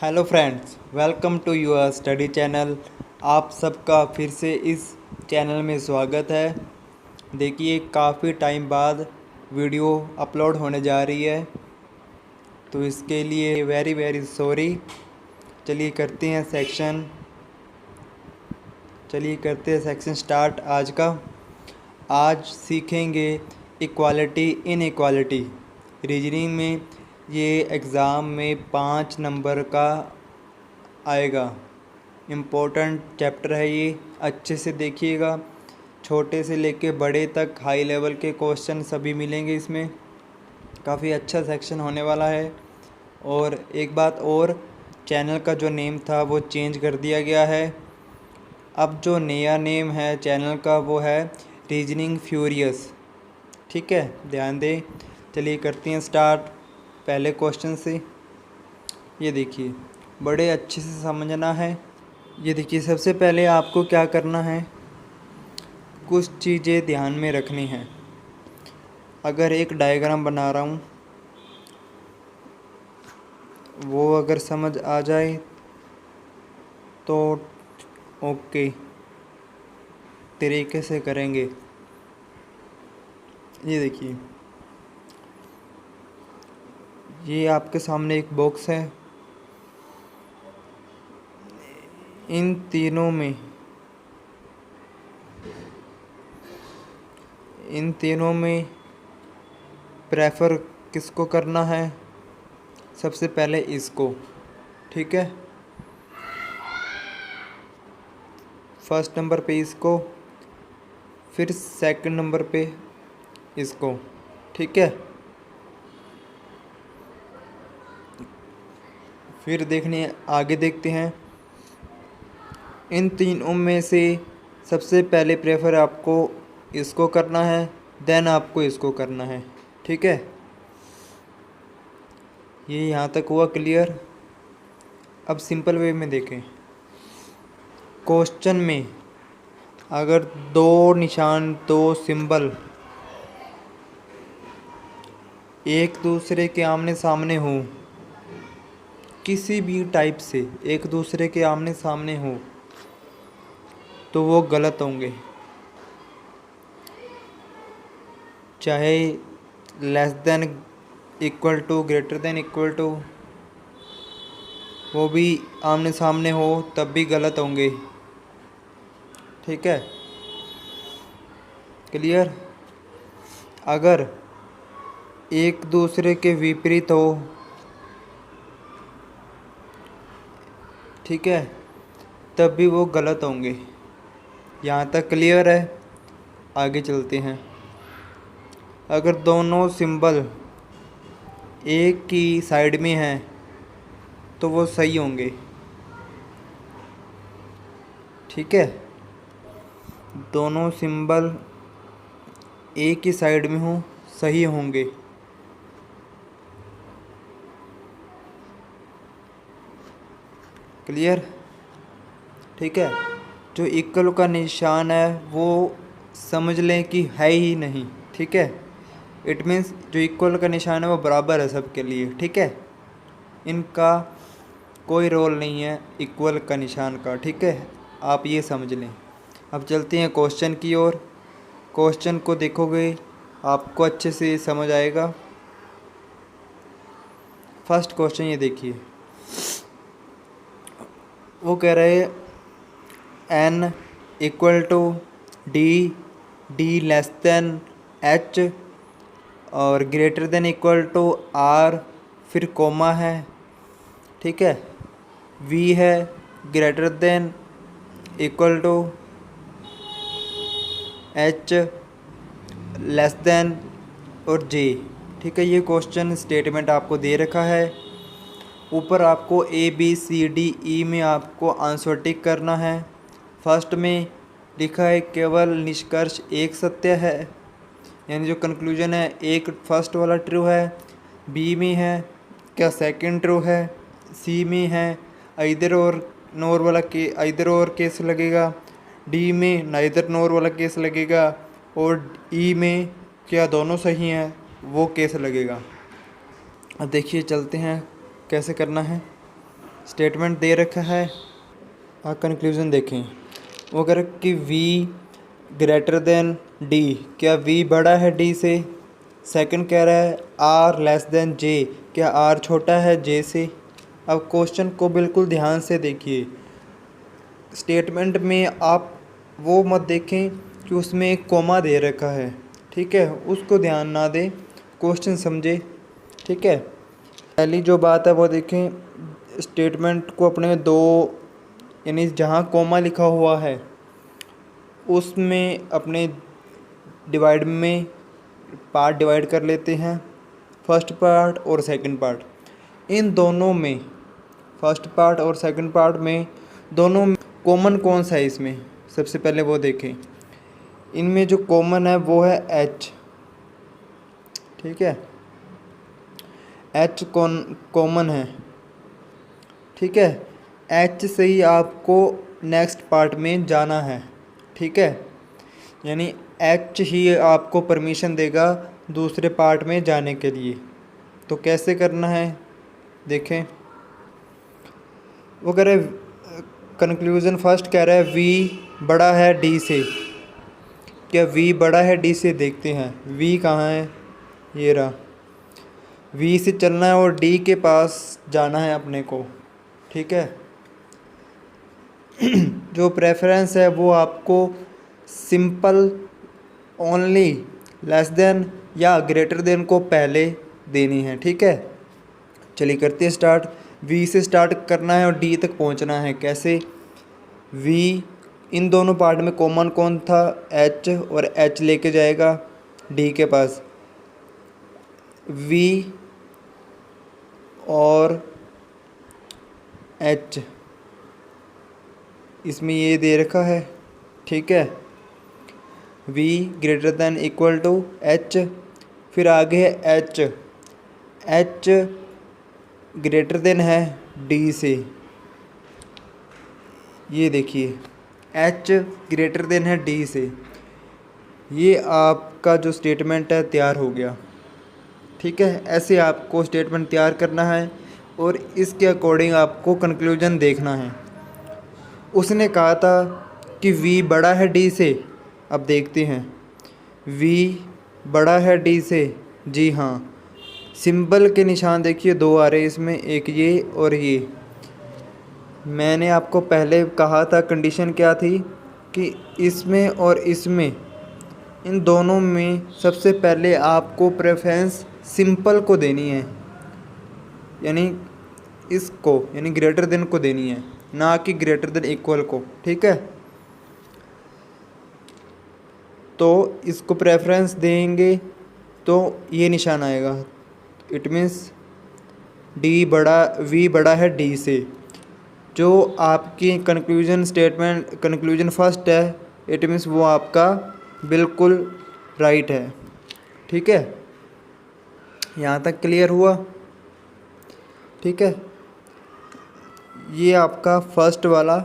Hello friends, welcome to your study channel. आप सबका फिर से इस चैनल में स्वागत है। देखिए, काफ़ी टाइम बाद वीडियो अपलोड होने जा रही है, तो इसके लिए वेरी वेरी सॉरी। चलिए करते हैं सेक्शन स्टार्ट आज का। आज सीखेंगे इक्वालिटी इनइक्वालिटी। रीजनिंग में ये एग्ज़ाम में 5 नंबर का आएगा। इम्पोर्टेंट चैप्टर है ये, अच्छे से देखिएगा। छोटे से लेके बड़े तक हाई लेवल के क्वेश्चन सभी मिलेंगे इसमें। काफ़ी अच्छा सेक्शन होने वाला है। और एक बात और, चैनल का जो नेम था वो चेंज कर दिया गया है। अब जो नया नेम है चैनल का वो है रीजनिंग फ्यूरियस। ठीक है, ध्यान दें। चलिए करते हैं स्टार्ट पहले क्वेश्चन से। ये देखिए, बड़े अच्छे से समझना है। ये देखिए, सबसे पहले आपको क्या करना है, कुछ चीज़ें ध्यान में रखनी हैं। अगर एक डायग्राम बना रहा हूँ, वो अगर समझ आ जाए तो ओके तरीके से करेंगे। ये देखिए, ये आपके सामने एक बॉक्स है। इन तीनों में प्रेफर किसको करना है? सबसे पहले इसको, ठीक है, फर्स्ट नंबर पे इसको, फिर सेकंड नंबर पे इसको, ठीक है। फिर आगे देखते हैं। इन तीनों में से सबसे पहले प्रेफर आपको इसको करना है, देन आपको इसको करना है, ठीक है। ये यहाँ तक हुआ क्लियर। अब सिंपल वे में देखें। क्वेश्चन में अगर दो सिंबल एक दूसरे के आमने सामने हो, किसी भी टाइप से एक दूसरे के आमने सामने हो, तो वो गलत होंगे। चाहे less than equal to, greater than equal to, वो भी आमने सामने हो तब भी गलत होंगे, ठीक है। क्लियर। अगर एक दूसरे के विपरीत हो, ठीक है, तब भी वो गलत होंगे। यहाँ तक क्लियर है। आगे चलते हैं। अगर दोनों सिंबल एक की साइड में हैं तो वो सही होंगे, ठीक है। दोनों सिंबल एक ही साइड में हो, सही होंगे। क्लियर, ठीक है। जो इक्वल का निशान है वो समझ लें कि है ही नहीं, ठीक है। इट मीन्स जो इक्वल का निशान है वो बराबर है सबके लिए, ठीक है। इनका कोई रोल नहीं है इक्वल का निशान का, ठीक है। आप ये समझ लें। अब चलते हैं क्वेश्चन की ओर। क्वेश्चन को देखोगे आपको अच्छे से समझ आएगा। फर्स्ट क्वेश्चन ये देखिए, वो कह रहे n equal to D less than h और greater than equal to r, फिर कोमा है, ठीक है। v है greater than equal to h less than और j, ठीक है। ये क्वेश्चन स्टेटमेंट आपको दे रखा है। ऊपर आपको A B C D E में आपको आंसर टिक करना है। फर्स्ट में लिखा है केवल निष्कर्ष एक सत्य है, यानी जो कंक्लूजन है एक फर्स्ट वाला ट्रू है। बी में है क्या सेकंड ट्रू है। सी में है आइदर और नोर वाला आइदर और केस लगेगा। डी में नाइदर नोर वाला केस लगेगा। और ई में क्या दोनों सही हैं, वो केस लगेगा। अब देखिए, चलते हैं कैसे करना है। स्टेटमेंट दे रखा है, आप कंक्लूज़न देखें। वो कह रहा है कि v ग्रेटर देन d, क्या v बड़ा है d से। सेकंड कह रहा है r लेस देन j, क्या r छोटा है j से। अब क्वेश्चन को बिल्कुल ध्यान से देखिए। स्टेटमेंट में आप वो मत देखें कि उसमें एक कोमा दे रखा है, ठीक है, उसको ध्यान ना दें, क्वेश्चन समझे, ठीक है। पहली जो बात है वो देखें, स्टेटमेंट को अपने दो, यानी जहाँ कोमा लिखा हुआ है उसमें अपने डिवाइड में पार्ट डिवाइड कर लेते हैं, फर्स्ट पार्ट और सेकंड पार्ट। इन दोनों में, फर्स्ट पार्ट और सेकंड पार्ट में, दोनों में कॉमन कौन सा है इसमें, सबसे पहले वो देखें। इनमें जो कॉमन है वो है h, ठीक है, h कॉमन है, ठीक है। h से ही आपको नेक्स्ट पार्ट में जाना है, ठीक है, यानी h ही आपको परमिशन देगा दूसरे पार्ट में जाने के लिए। तो कैसे करना है देखें। वो कह रहे कंक्लूज़न फर्स्ट कह रहा है v बड़ा है d से, क्या v बड़ा है d से, देखते हैं v कहाँ है, ये रहा। v से चलना है और d के पास जाना है अपने को, ठीक है। जो प्रेफरेंस है वो आपको सिंपल ओनली लेस देन या ग्रेटर देन को पहले देनी है, ठीक है। चलिए करते हैं स्टार्ट। v से स्टार्ट करना है और d तक पहुंचना है। कैसे, v इन दोनों पार्ट में कॉमन कौन था, h, और h लेके जाएगा d के पास। v और h इसमें ये दे रखा है, ठीक है, v greater than equal to h। फिर आगे है h, h ग्रेटर देन है d से, ये देखिए h ग्रेटर देन है d से। ये आपका जो स्टेटमेंट है तैयार हो गया, ठीक है। ऐसे आपको स्टेटमेंट तैयार करना है और इसके अकॉर्डिंग आपको कंक्लूजन देखना है। उसने कहा था कि v बड़ा है d से, अब देखते हैं v बड़ा है d से, जी हाँ। सिंबल के निशान देखिए दो आ रहे हैं इसमें, एक ये और ये। मैंने आपको पहले कहा था कंडीशन क्या थी कि इसमें और इसमें, इन दोनों में सबसे पहले आपको प्रेफरेंस सिंपल को देनी है, यानी इसको, यानी ग्रेटर देन को देनी है, ना कि ग्रेटर देन इक्वल को, ठीक है। तो इसको प्रेफरेंस देंगे तो ये निशान आएगा, इट मीन्स v बड़ा है d से। जो आपकी कंक्लूजन स्टेटमेंट, कंक्लूजन फर्स्ट है, इट मीन्स वो आपका बिल्कुल राइट है, ठीक है। यहाँ तक क्लियर हुआ, ठीक है। ये आपका फर्स्ट वाला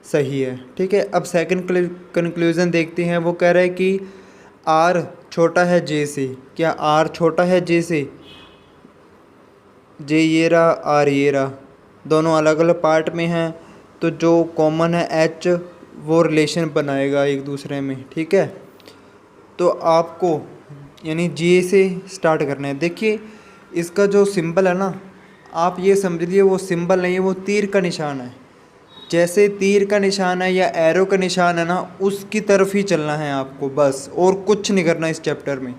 सही है, ठीक है। अब सेकंड कंक्लूजन देखते हैं। वो कह रहा है कि r छोटा है j से, क्या r छोटा है j से, j ये रहा, r ये रहा, दोनों अलग अलग पार्ट में हैं, तो जो कॉमन है h वो रिलेशन बनाएगा एक दूसरे में, ठीक है। तो आपको यानी j से स्टार्ट करना है। देखिए इसका जो सिंबल है ना, आप ये समझ लीजिए वो सिंबल नहीं है, वो तीर का निशान है। जैसे तीर का निशान है या एरो का निशान है ना, उसकी तरफ ही चलना है आपको बस, और कुछ नहीं करना इस चैप्टर में।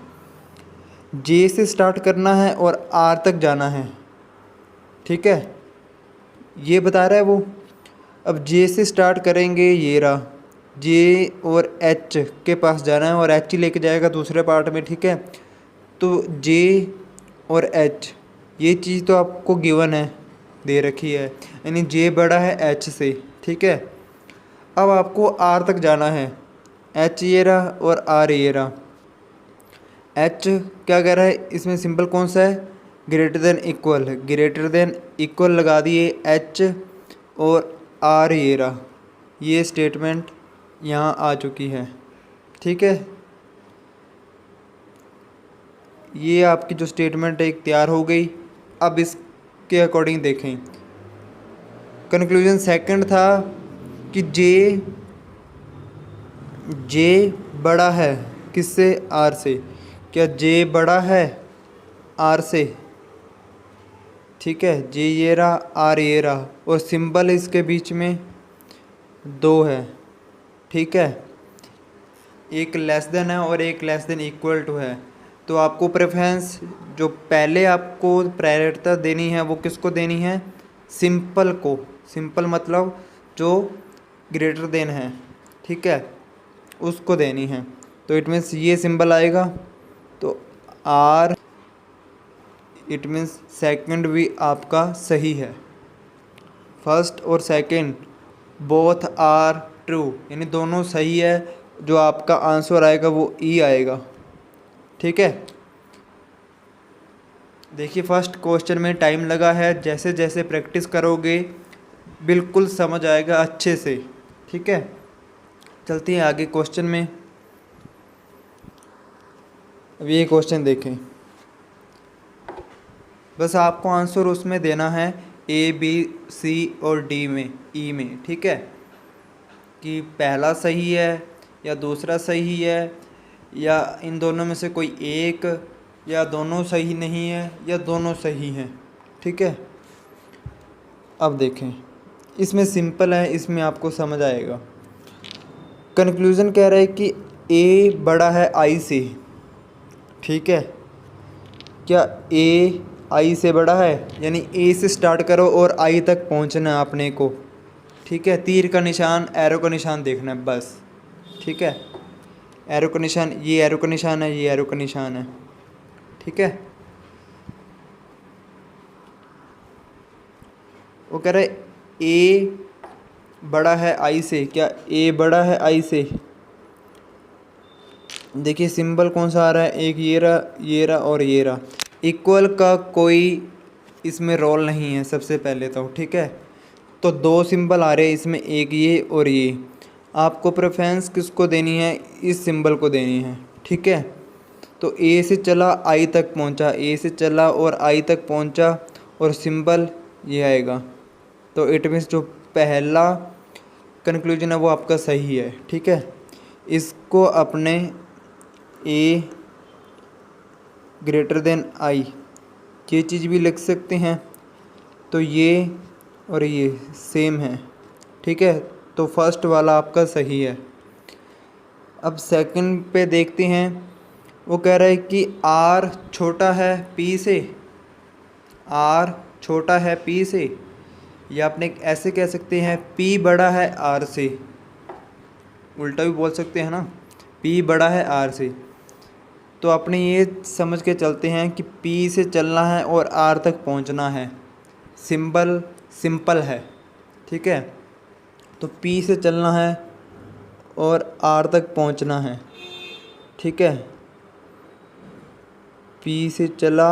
जे से स्टार्ट करना है और आर तक जाना है, ठीक है, ये बता रहा है वो। अब जे से स्टार्ट करेंगे, ये रहा, जे और एच के पास जाना है और एच ही लेके जाएगा दूसरे पार्ट में, ठीक है। तो जे और एच, ये चीज़ तो आपको गिवन है, दे रखी है, यानी जे बड़ा है एच से, ठीक है। अब आपको आर तक जाना है, एच ये रहा और आर ये रहा। एच क्या कह रहा है इसमें, सिंबल कौन सा है, greater than equal, greater than equal लगा दिए एच और आर ये रहा। ये स्टेटमेंट यहाँ आ चुकी है, ठीक है। ये आपकी जो स्टेटमेंट एक तैयार हो गई। अब इसके अकॉर्डिंग देखें, कंक्लूजन सेकंड था कि जे बड़ा है किससे, आर से। क्या जे बड़ा है आर से? ठीक है, जे ये रहा, आर ये रहा, और सिंबल इसके बीच में 2 है। ठीक है, एक लेस देन है और एक लेस देन इक्वल टू है। तो आपको प्रेफरेंस जो पहले आपको प्रायोरिटी देनी है वो किसको देनी है? सिंपल को। सिंपल मतलब जो ग्रेटर देन है, ठीक है, उसको देनी है। तो इट मीन्स ये सिंबल आएगा, तो आर, इट मीन्स सेकंड भी आपका सही है। फर्स्ट और सेकंड बोथ आर ट्रू, यानी दोनों सही है। जो आपका आंसर आएगा वो ई आएगा। ठीक है, देखिए फर्स्ट क्वेश्चन में टाइम लगा है, जैसे जैसे प्रैक्टिस करोगे बिल्कुल समझ आएगा अच्छे से। ठीक है, चलते हैं आगे क्वेश्चन में। अब ये क्वेश्चन देखें, बस आपको आंसर उसमें देना है ए बी सी और डी में, ई में। ठीक है, कि पहला सही है या दूसरा सही है, या इन दोनों में से कोई एक, या दोनों सही नहीं है, या दोनों सही हैं। ठीक है, अब देखें, इसमें सिंपल है, इसमें आपको समझ आएगा। कंक्लूज़न कह रहा है कि ए बड़ा है आई से। ठीक है, क्या ए आई से बड़ा है? यानी ए से स्टार्ट करो और आई तक पहुंचना है अपने को। ठीक है, तीर का निशान, एरो का निशान देखना है बस। ठीक है, एरो का निशान, ये एरो का निशान है, ये एरो का निशान है। ठीक है, वो कह रहा है ए बड़ा है आई से। क्या ए बड़ा है आई से? देखिए सिंबल कौन सा आ रहा है, एक ये रहा, ये रहा और ये रहा। इक्वल का कोई इसमें रोल नहीं है सबसे पहले तो। ठीक है, तो 2 सिंबल आ रहे हैं इसमें, एक ये और ये। आपको प्रेफरेंस किसको देनी है? इस सिंबल को देनी है। ठीक है, तो ए से चला आई तक पहुंचा, ए से चला और आई तक पहुंचा, और सिंबल ये आएगा। तो इट मीन्स जो पहला कंक्लूजन है वो आपका सही है। ठीक है, इसको अपने ए ग्रेटर देन आई ये चीज़ भी लिख सकते हैं। तो ये और ये सेम है। ठीक है, तो फर्स्ट वाला आपका सही है। अब सेकंड पे देखते हैं, वो कह रहा है कि आर छोटा है पी से। आर छोटा है पी से, या आपने ऐसे कह सकते हैं पी बड़ा है आर से। उल्टा भी बोल सकते हैं ना, पी बड़ा है आर से। तो अपने ये समझ के चलते हैं कि पी से चलना है और आर तक पहुंचना है। सिंबल सिंपल है। ठीक है, तो पी से चलना है और आर तक पहुंचना है। ठीक है, पी से चला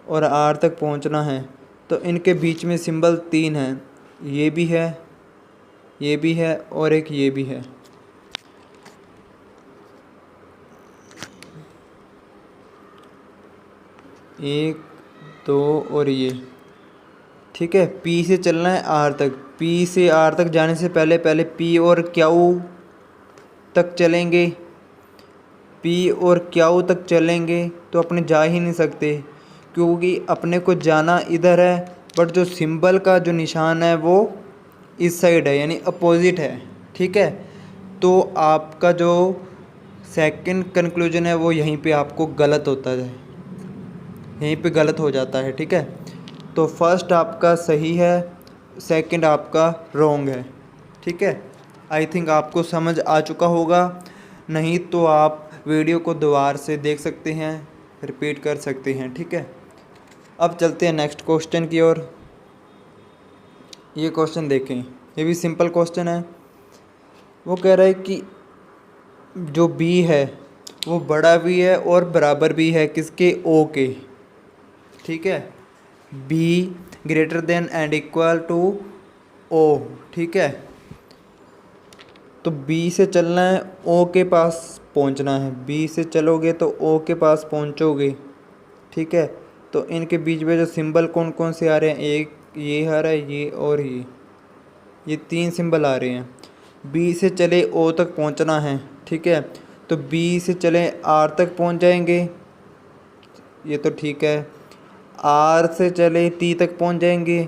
और आर तक पहुंचना है, तो इनके बीच में सिंबल 3 है। ये भी है, ये भी है और एक ये भी है। एक, 2 और ये। ठीक है, पी से चलना है आर तक। पी से आर तक जाने से पहले पहले पी और क्यू तक चलेंगे। पी और क्यू तक चलेंगे तो अपने जा ही नहीं सकते, क्योंकि अपने को जाना इधर है, बट जो सिंबल का जो निशान है वो इस साइड है, यानी अपोजिट है। ठीक है, तो आपका जो सेकंड कंक्लूजन है वो यहीं पे आपको गलत होता है, यहीं पे गलत हो जाता है। ठीक है, तो फर्स्ट आपका सही है, सेकंड आपका रॉन्ग है। ठीक है, आई थिंक आपको समझ आ चुका होगा, नहीं तो आप वीडियो को दोबारा से देख सकते हैं, रिपीट कर सकते हैं। ठीक है, अब चलते हैं नेक्स्ट क्वेश्चन की ओर। ये क्वेश्चन देखें, ये भी सिंपल क्वेश्चन है। वो कह रहा है कि जो बी है वो बड़ा भी है और बराबर भी है किसके? ओ के। ठीक है, B greater than and equal to O. ठीक है, तो बी से चलना है, ओ के पास पहुंचना है। बी से चलोगे तो ओ के पास पहुंचोगे। ठीक है, तो इनके बीच में जो सिंबल कौन कौन से आ रहे हैं? एक ये आ रहा है, ये और ये। ये 3 सिंबल आ रहे हैं। बी से चले ओ तक पहुंचना है, ठीक है, तो बी से चले आर तक पहुंच जाएंगे, ये तो ठीक है। आर से चले टी तक पहुंच जाएंगे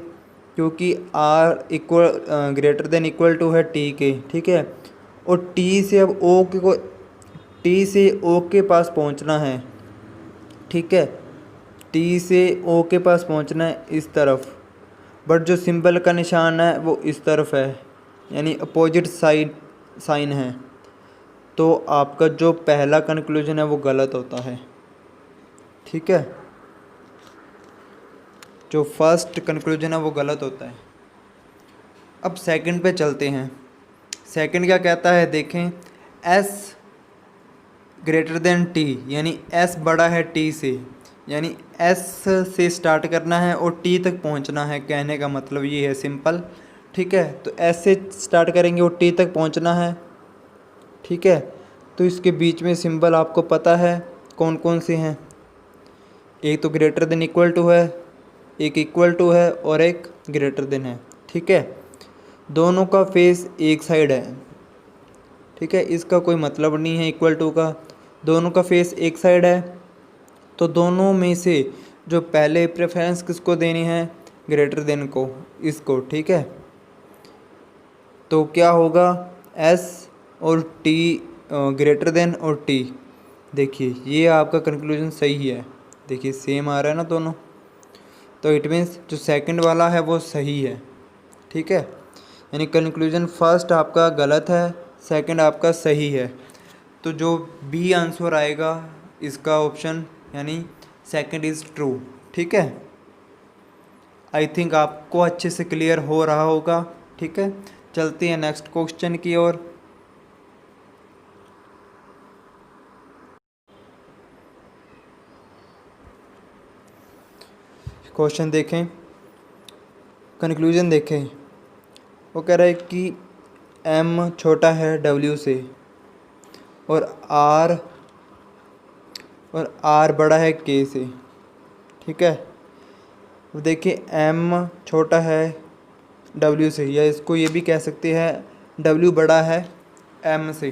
क्योंकि R equal greater than equal to है टी के, ठीक है। और टी से अब ओ के को टी से ओ के पास पहुंचना है, ठीक है, टी से ओ के पास पहुंचना है इस तरफ, बट जो सिंबल का निशान है वो इस तरफ है, यानी अपोजिट साइन है। तो आपका जो पहला कंक्लूजन है वो गलत होता है, ठीक है, जो फर्स्ट कंक्लूजन है वो गलत होता है। अब सेकंड पे चलते हैं। सेकंड क्या कहता है देखें, एस ग्रेटर देन टी, यानी एस बड़ा है टी से, यानी एस से स्टार्ट करना है और टी तक पहुंचना है, कहने का मतलब ये है सिंपल, ठीक है। तो एस से स्टार्ट करेंगे और टी तक पहुंचना है, ठीक है। तो इसके बीच में सिंबल आपको पता है कौन कौन से हैं, एक तो ग्रेटर देन इक्वल टू है, एक इक्वल टू है और एक ग्रेटर देन है, ठीक है। दोनों का फेस एक साइड है, ठीक है, इसका कोई मतलब नहीं है इक्वल टू का, दोनों का फेस एक साइड है। तो दोनों में से जो पहले प्रेफरेंस किसको देनी है, ग्रेटर देन को, इसको, ठीक है। तो क्या होगा, एस और टी ग्रेटर देन और टी, देखिए ये आपका कंक्लूजन सही है, देखिए सेम आ रहा है ना दोनों, तो इट मीन्स जो सेकंड वाला है वो सही है, ठीक है। यानी कंक्लूजन फर्स्ट आपका गलत है, सेकंड आपका सही है। तो जो बी आंसर आएगा इसका ऑप्शन, यानी सेकंड इज़ ट्रू, ठीक है। आई थिंक आपको अच्छे से क्लियर हो रहा होगा, ठीक है। चलते हैं नेक्स्ट क्वेश्चन की ओर। क्वेश्चन देखें, कंक्लूजन देखें। वो कह रहा है कि m छोटा है w से और r बड़ा है k से, ठीक है। अब देखिए m छोटा है w से, या इसको ये भी कह सकते हैं w बड़ा है m से।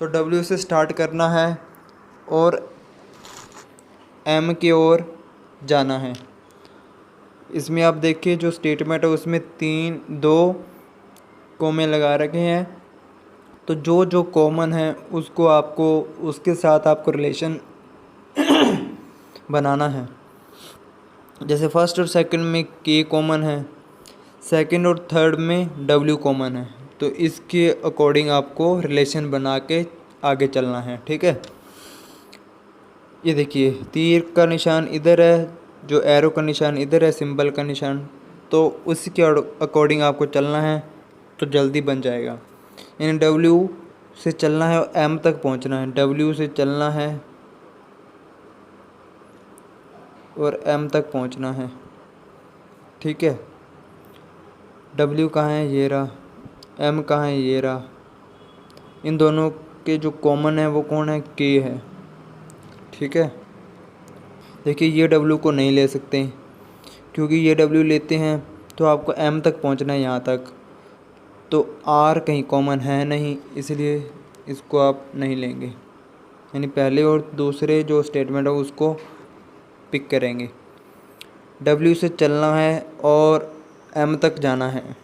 तो w से स्टार्ट करना है और m की ओर जाना है। इसमें आप देखिए जो स्टेटमेंट है उसमें 2 कॉमे लगा रखे हैं, तो जो जो कॉमन है उसको आपको, उसके साथ आपको रिलेशन बनाना है। जैसे फर्स्ट और सेकंड में के कॉमन है, सेकंड और थर्ड में डब्ल्यू कॉमन है, तो इसके अकॉर्डिंग आपको रिलेशन बना के आगे चलना है, ठीक है। ये देखिए तीर का निशान इधर है, जो एरो का निशान इधर है, सिंबल का निशान, तो उसी के अकॉर्डिंग आपको चलना है तो जल्दी बन जाएगा। यानी डब्ल्यू से चलना है और एम तक पहुंचना है, डब्ल्यू से चलना है और एम तक पहुंचना है, ठीक है। डब्ल्यू कहाँ है, ये रहा, एम कहाँ है, ये रहा। इन दोनों के जो कॉमन है वो कौन है, के है, ठीक है। देखिए ये डब्ल्यू को नहीं ले सकते क्योंकि ये डब्ल्यू लेते हैं तो आपको एम तक पहुंचना है यहाँ तक, तो आर कहीं कॉमन है नहीं, इसलिए इसको आप नहीं लेंगे। यानी पहले और दूसरे जो स्टेटमेंट है उसको पिक करेंगे। डब्ल्यू से चलना है और एम तक जाना है,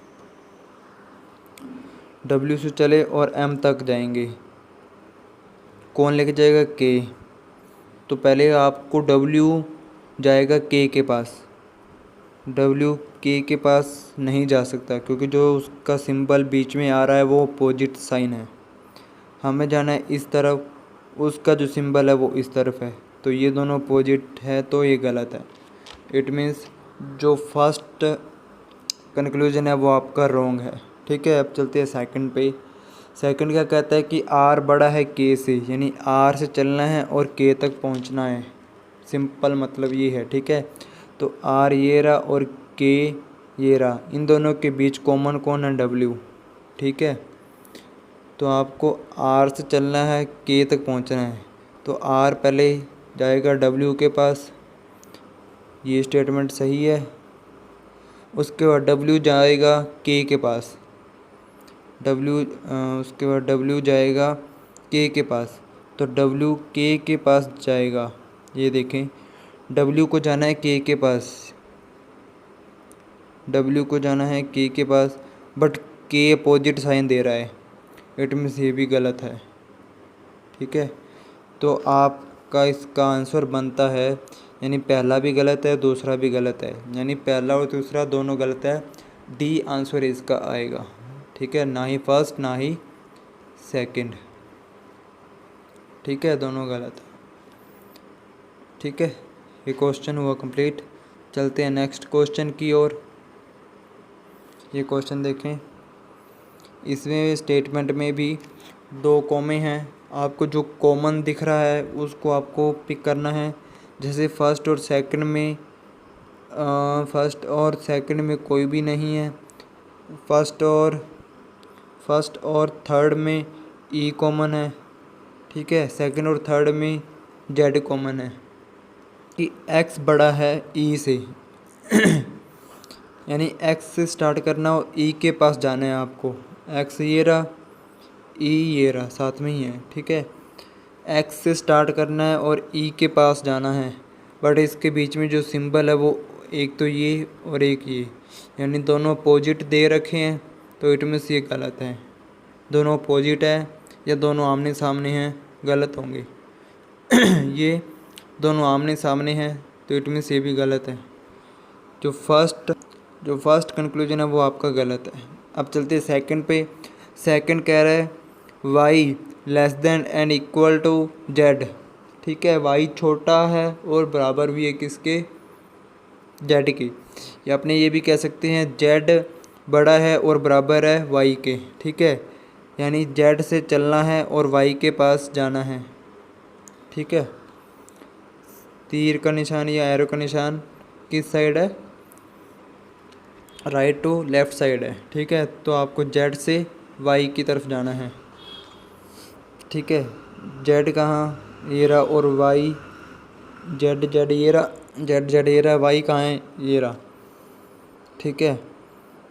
डब्ल्यू से चले और एम तक जाएंगे, कौन लेके जाएगा, के। तो पहले आपको डब्ल्यू जाएगा के के पास, डब्ल्यू के पास नहीं जा सकता क्योंकि जो उसका सिंबल बीच में आ रहा है वो अपोजिट साइन है, हमें जाना है इस तरफ, उसका जो सिंबल है वो इस तरफ है, तो ये दोनों अपोजिट है, तो ये गलत है। इट मीन्स जो फर्स्ट कंक्लूजन है वो आपका रॉन्ग है, ठीक है। अब चलते हैं सेकंड पे। सेकंड क्या कहता है कि आर बड़ा है के से, यानी आर से चलना है और के तक पहुंचना है, सिंपल मतलब ये है, ठीक है। तो आर ये रहा और के ये रहा, इन दोनों के बीच कॉमन कौन है, डब्ल्यू, ठीक है। तो आपको आर से चलना है, के तक पहुंचना है, तो आर पहले जाएगा डब्ल्यू के पास, ये स्टेटमेंट सही है। उसके बाद डब्ल्यू जाएगा के के पास, उसके बाद डब्ल्यू जाएगा के पास, तो डब्ल्यू के पास जाएगा। ये देखें, डब्ल्यू को जाना है के पास, डब्ल्यू को जाना है के पास, बट के अपोजिट साइन दे रहा है, इट मीन्स ये भी गलत है। ठीक है, तो आपका इसका आंसर बनता है, यानी पहला भी गलत है, दूसरा भी गलत है, यानी पहला और दूसरा दोनों गलत है। डी आंसर इसका आएगा। ठीक है, ना ही फर्स्ट ना ही सेकंड। ठीक है, दोनों गलत है। ठीक है, ये क्वेश्चन हुआ कंप्लीट। चलते हैं नेक्स्ट क्वेश्चन की ओर। ये क्वेश्चन देखें, इसमें स्टेटमेंट में भी दो कॉमे हैं। आपको जो कॉमन दिख रहा है उसको आपको पिक करना है। जैसे फर्स्ट और सेकंड में कोई भी नहीं है। फर्स्ट और थर्ड में ई कॉमन है। ठीक है, सेकंड और थर्ड में जेड कॉमन है कि एक्स बड़ा है ई से यानी एक्स से स्टार्ट करना और ई के पास जाना है आपको। एक्स ये रहा, ई ये रहा, साथ में ही है। ठीक है, एक्स से स्टार्ट करना है और ई के पास जाना है, बट इसके बीच में जो सिंबल है वो एक तो ये और एक ये, यानी दोनों अपोजिट दे रखे हैं, तो इट मीन्स ये गलत है। दोनों अपोजिट है या दोनों आमने सामने हैं, गलत होंगे ये दोनों आमने सामने हैं, तो इट मीन्स ये भी गलत है। जो फर्स्ट कंक्लूजन है वो आपका गलत है। अब चलते हैं सेकंड पे। सेकंड कह रहा है y less than and equal to z। ठीक है, y छोटा है और बराबर भी है किसके, z के। या अपने ये भी कह सकते हैं z बड़ा है और बराबर है y के। ठीक है, यानी z से चलना है और y के पास जाना है। ठीक है, तीर का निशान या एरो का निशान किस साइड है, राइट टू लेफ़्ट साइड है। ठीक है, तो आपको जेड से वाई की तरफ जाना है। ठीक है, जेड कहाँ, ये रहा, और वाई जेड ये रहा, जेड ये रहा, वाई कहाँ है, ये रहा। ठीक है,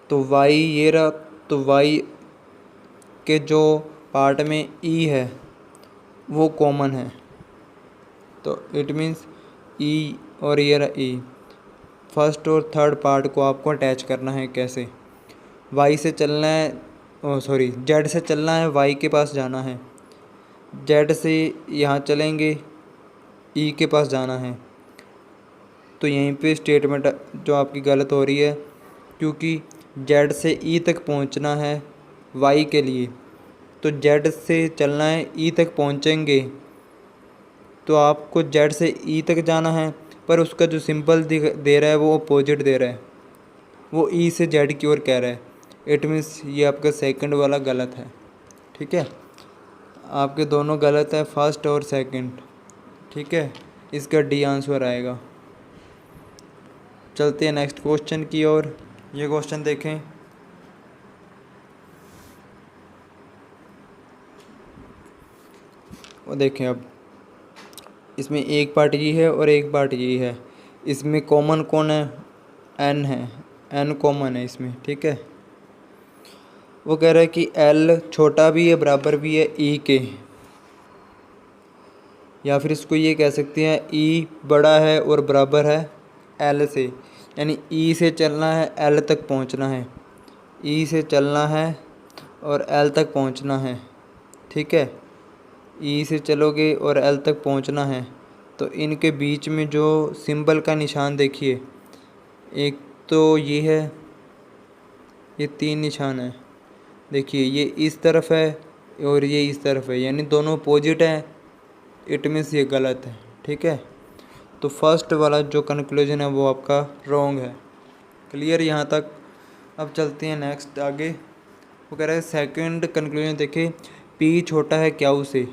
तो वाई ये रहा, तो वाई के जो पार्ट में ई है वो कॉमन है, तो इट मीन्स ई और ये रहा ई। फर्स्ट और थर्ड पार्ट को आपको अटैच करना है। कैसे, वाई से चलना है, जेड से चलना है, वाई के पास जाना है। जेड से यहाँ चलेंगे, ई के पास जाना है। तो यहीं पे स्टेटमेंट जो आपकी गलत हो रही है, क्योंकि जेड से ई तक पहुँचना है वाई के लिए, तो जेड से चलना है, ई तक पहुँचेंगे तो आपको जेड से ई तक जाना है, पर उसका जो सिंबल दे रहा है वो अपोजिट दे रहा है, वो ई से जेड की ओर कह रहा है। इट मीन्स ये आपका सेकंड वाला गलत है। ठीक है, आपके दोनों गलत है, फर्स्ट और सेकंड। ठीक है, इसका डी आंसर आएगा। चलते हैं नेक्स्ट क्वेश्चन की ओर। ये क्वेश्चन देखें, वो देखें। अब इसमें एक पार्ट ये है और एक पार्ट ये है। इसमें कॉमन कौन है, एन है, एन कॉमन है इसमें। ठीक है, वो कह रहा है कि एल छोटा भी है बराबर भी है ई के, या फिर इसको ये कह सकते हैं ई बड़ा है और बराबर है एल से, यानी ई से चलना है, एल तक पहुंचना है। ई से चलना है और एल तक पहुंचना है। ठीक है, ई से चलोगे और एल तक पहुंचना है, तो इनके बीच में जो सिंबल का निशान देखिए, एक तो ये है, ये तीन निशान है। देखिए, ये इस तरफ है और ये इस तरफ है, यानी दोनों अपोजिट है। इट मीन्स ये गलत है। ठीक है, तो फर्स्ट वाला जो कंक्लूजन है वो आपका रॉन्ग है। क्लियर यहाँ तक। अब चलते हैं नेक्स्ट आगे। वो कह रहा है सेकंड कंक्लूजन देखें, पी छोटा है क्याऊ से।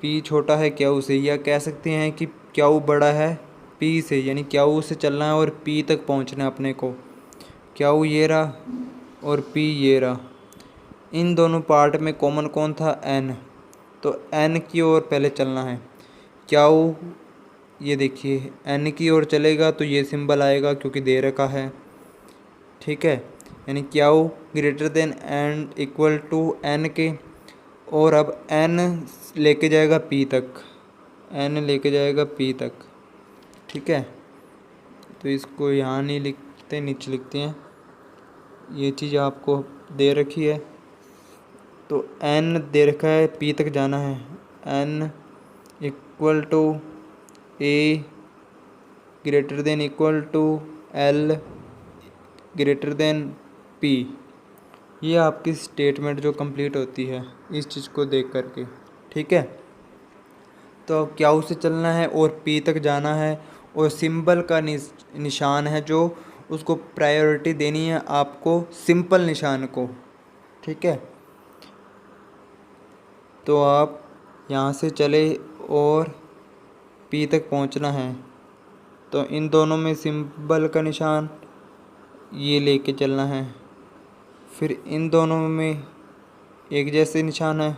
पी छोटा है क्याऊ से, या कह सकते हैं कि क्याऊ बड़ा है पी से, यानी क्याऊ से चलना है और पी तक पहुंचना है अपने को। क्याऊ ये रहा और पी ये रहा। इन दोनों पार्ट में कॉमन कौन था, एन, तो एन की ओर पहले चलना है। क्याऊ ये देखिए एन की ओर चलेगा तो ये सिंबल आएगा क्योंकि दे रखा है, ठीक है। यानी क्याऊ greater than and equal to N के, और अब एन लेके जाएगा पी तक, एन लेके जाएगा पी तक, ठीक है। तो इसको यहाँ नहीं लिखते, नीचे लिखते हैं। ये चीज़ आपको दे रखी है, तो एन दे रखा है पी तक जाना है, N equal to A greater than equal to L greater than P. ये आपकी स्टेटमेंट जो कंप्लीट होती है इस चीज़ को देख करके, ठीक है। तो क्या उसे चलना है और पी तक जाना है, और सिंबल का निशान है जो उसको प्रायोरिटी देनी है आपको सिंपल निशान को, ठीक है। तो आप यहाँ से चले और पी तक पहुँचना है, तो इन दोनों में सिंबल का निशान ये लेके चलना है, फिर इन दोनों में एक जैसे निशान है,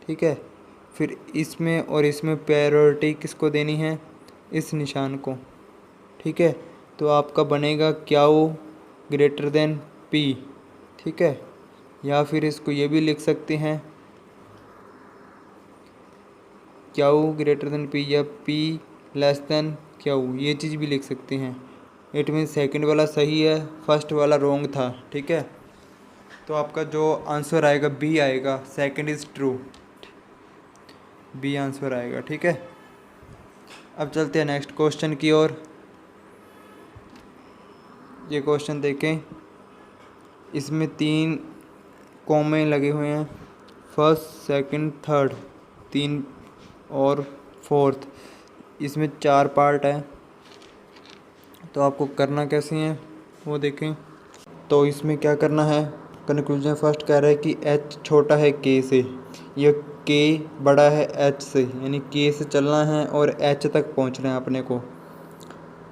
ठीक है। फिर इसमें और इसमें प्रायोरिटी किसको देनी है, इस निशान को, ठीक है। तो आपका बनेगा क्याऊ ग्रेटर देन पी, ठीक है। या फिर इसको ये भी लिख सकते हैं क्याऊ ग्रेटर देन पी या पी लेस देन क्याऊ, ये चीज़ भी लिख सकते हैं। इट मीन सेकंड वाला सही है, फर्स्ट वाला रॉन्ग था, ठीक है। तो आपका जो आंसर आएगा बी आएगा, second is true, B answer आएगा, ठीक है। अब चलते हैं नेक्स्ट क्वेश्चन की ओर। ये क्वेश्चन देखें, इसमें 3 कॉमे लगे हुए हैं, फर्स्ट सेकंड थर्ड, 3 और फोर्थ, इसमें 4 पार्ट है। तो आपको करना कैसे है वो देखें। तो इसमें क्या करना है, कंक्लूजन फर्स्ट कह रहा है कि एच छोटा है के से, ये के बड़ा है एच से, यानी के से चलना है और एच तक पहुंचना है अपने को।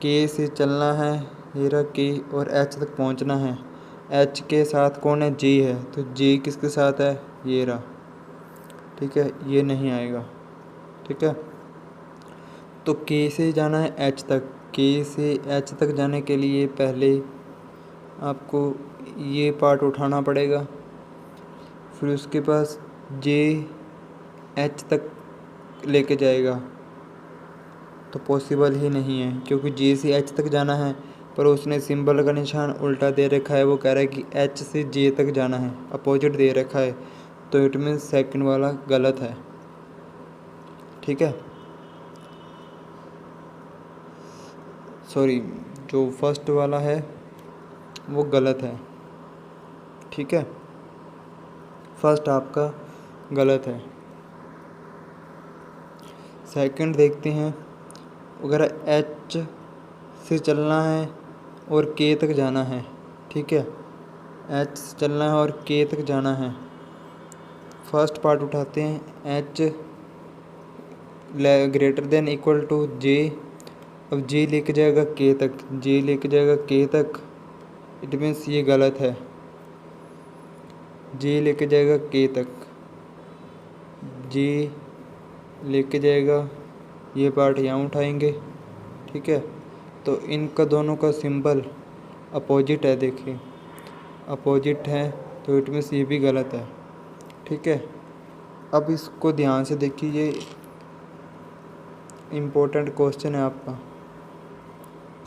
के से चलना है, ये रहा के, और एच तक पहुंचना है। एच के साथ कौन है, जे है, तो जे किसके साथ है, ये रहा, ठीक है। ये नहीं आएगा, ठीक है। तो के से जाना है एच तक, के से एच तक जाने के लिए पहले आपको ये पार्ट उठाना पड़ेगा, फिर उसके पास जे एच तक लेके जाएगा, तो पॉसिबल ही नहीं है क्योंकि जे से एच तक जाना है, पर उसने सिंबल का निशान उल्टा दे रखा है। वो कह रहा है कि एच से जे तक जाना है, अपोजिट दे रखा है, तो इट मीन सेकंड वाला गलत है, ठीक है। सॉरी, जो फर्स्ट वाला है वो गलत है, ठीक है। फर्स्ट आपका गलत है। सेकंड देखते हैं, अगर एच से चलना है और के तक जाना है, ठीक है। एच से चलना है और के तक जाना है, फर्स्ट पार्ट उठाते हैं, H greater than equal to J. अब जे लेके जाएगा के तक, जे लेके जाएगा के तक, इट मीन्स ये गलत है। जे लेके जाएगा के तक, जे लेके जाएगा, ये पार्ट यहाँ उठाएंगे, ठीक है। तो इनका दोनों का सिंबल अपोजिट है, देखिए अपोजिट है, तो इट मीन्स ये भी गलत है, ठीक है। अब इसको ध्यान से देखिए, ये इम्पोर्टेंट क्वेश्चन है आपका,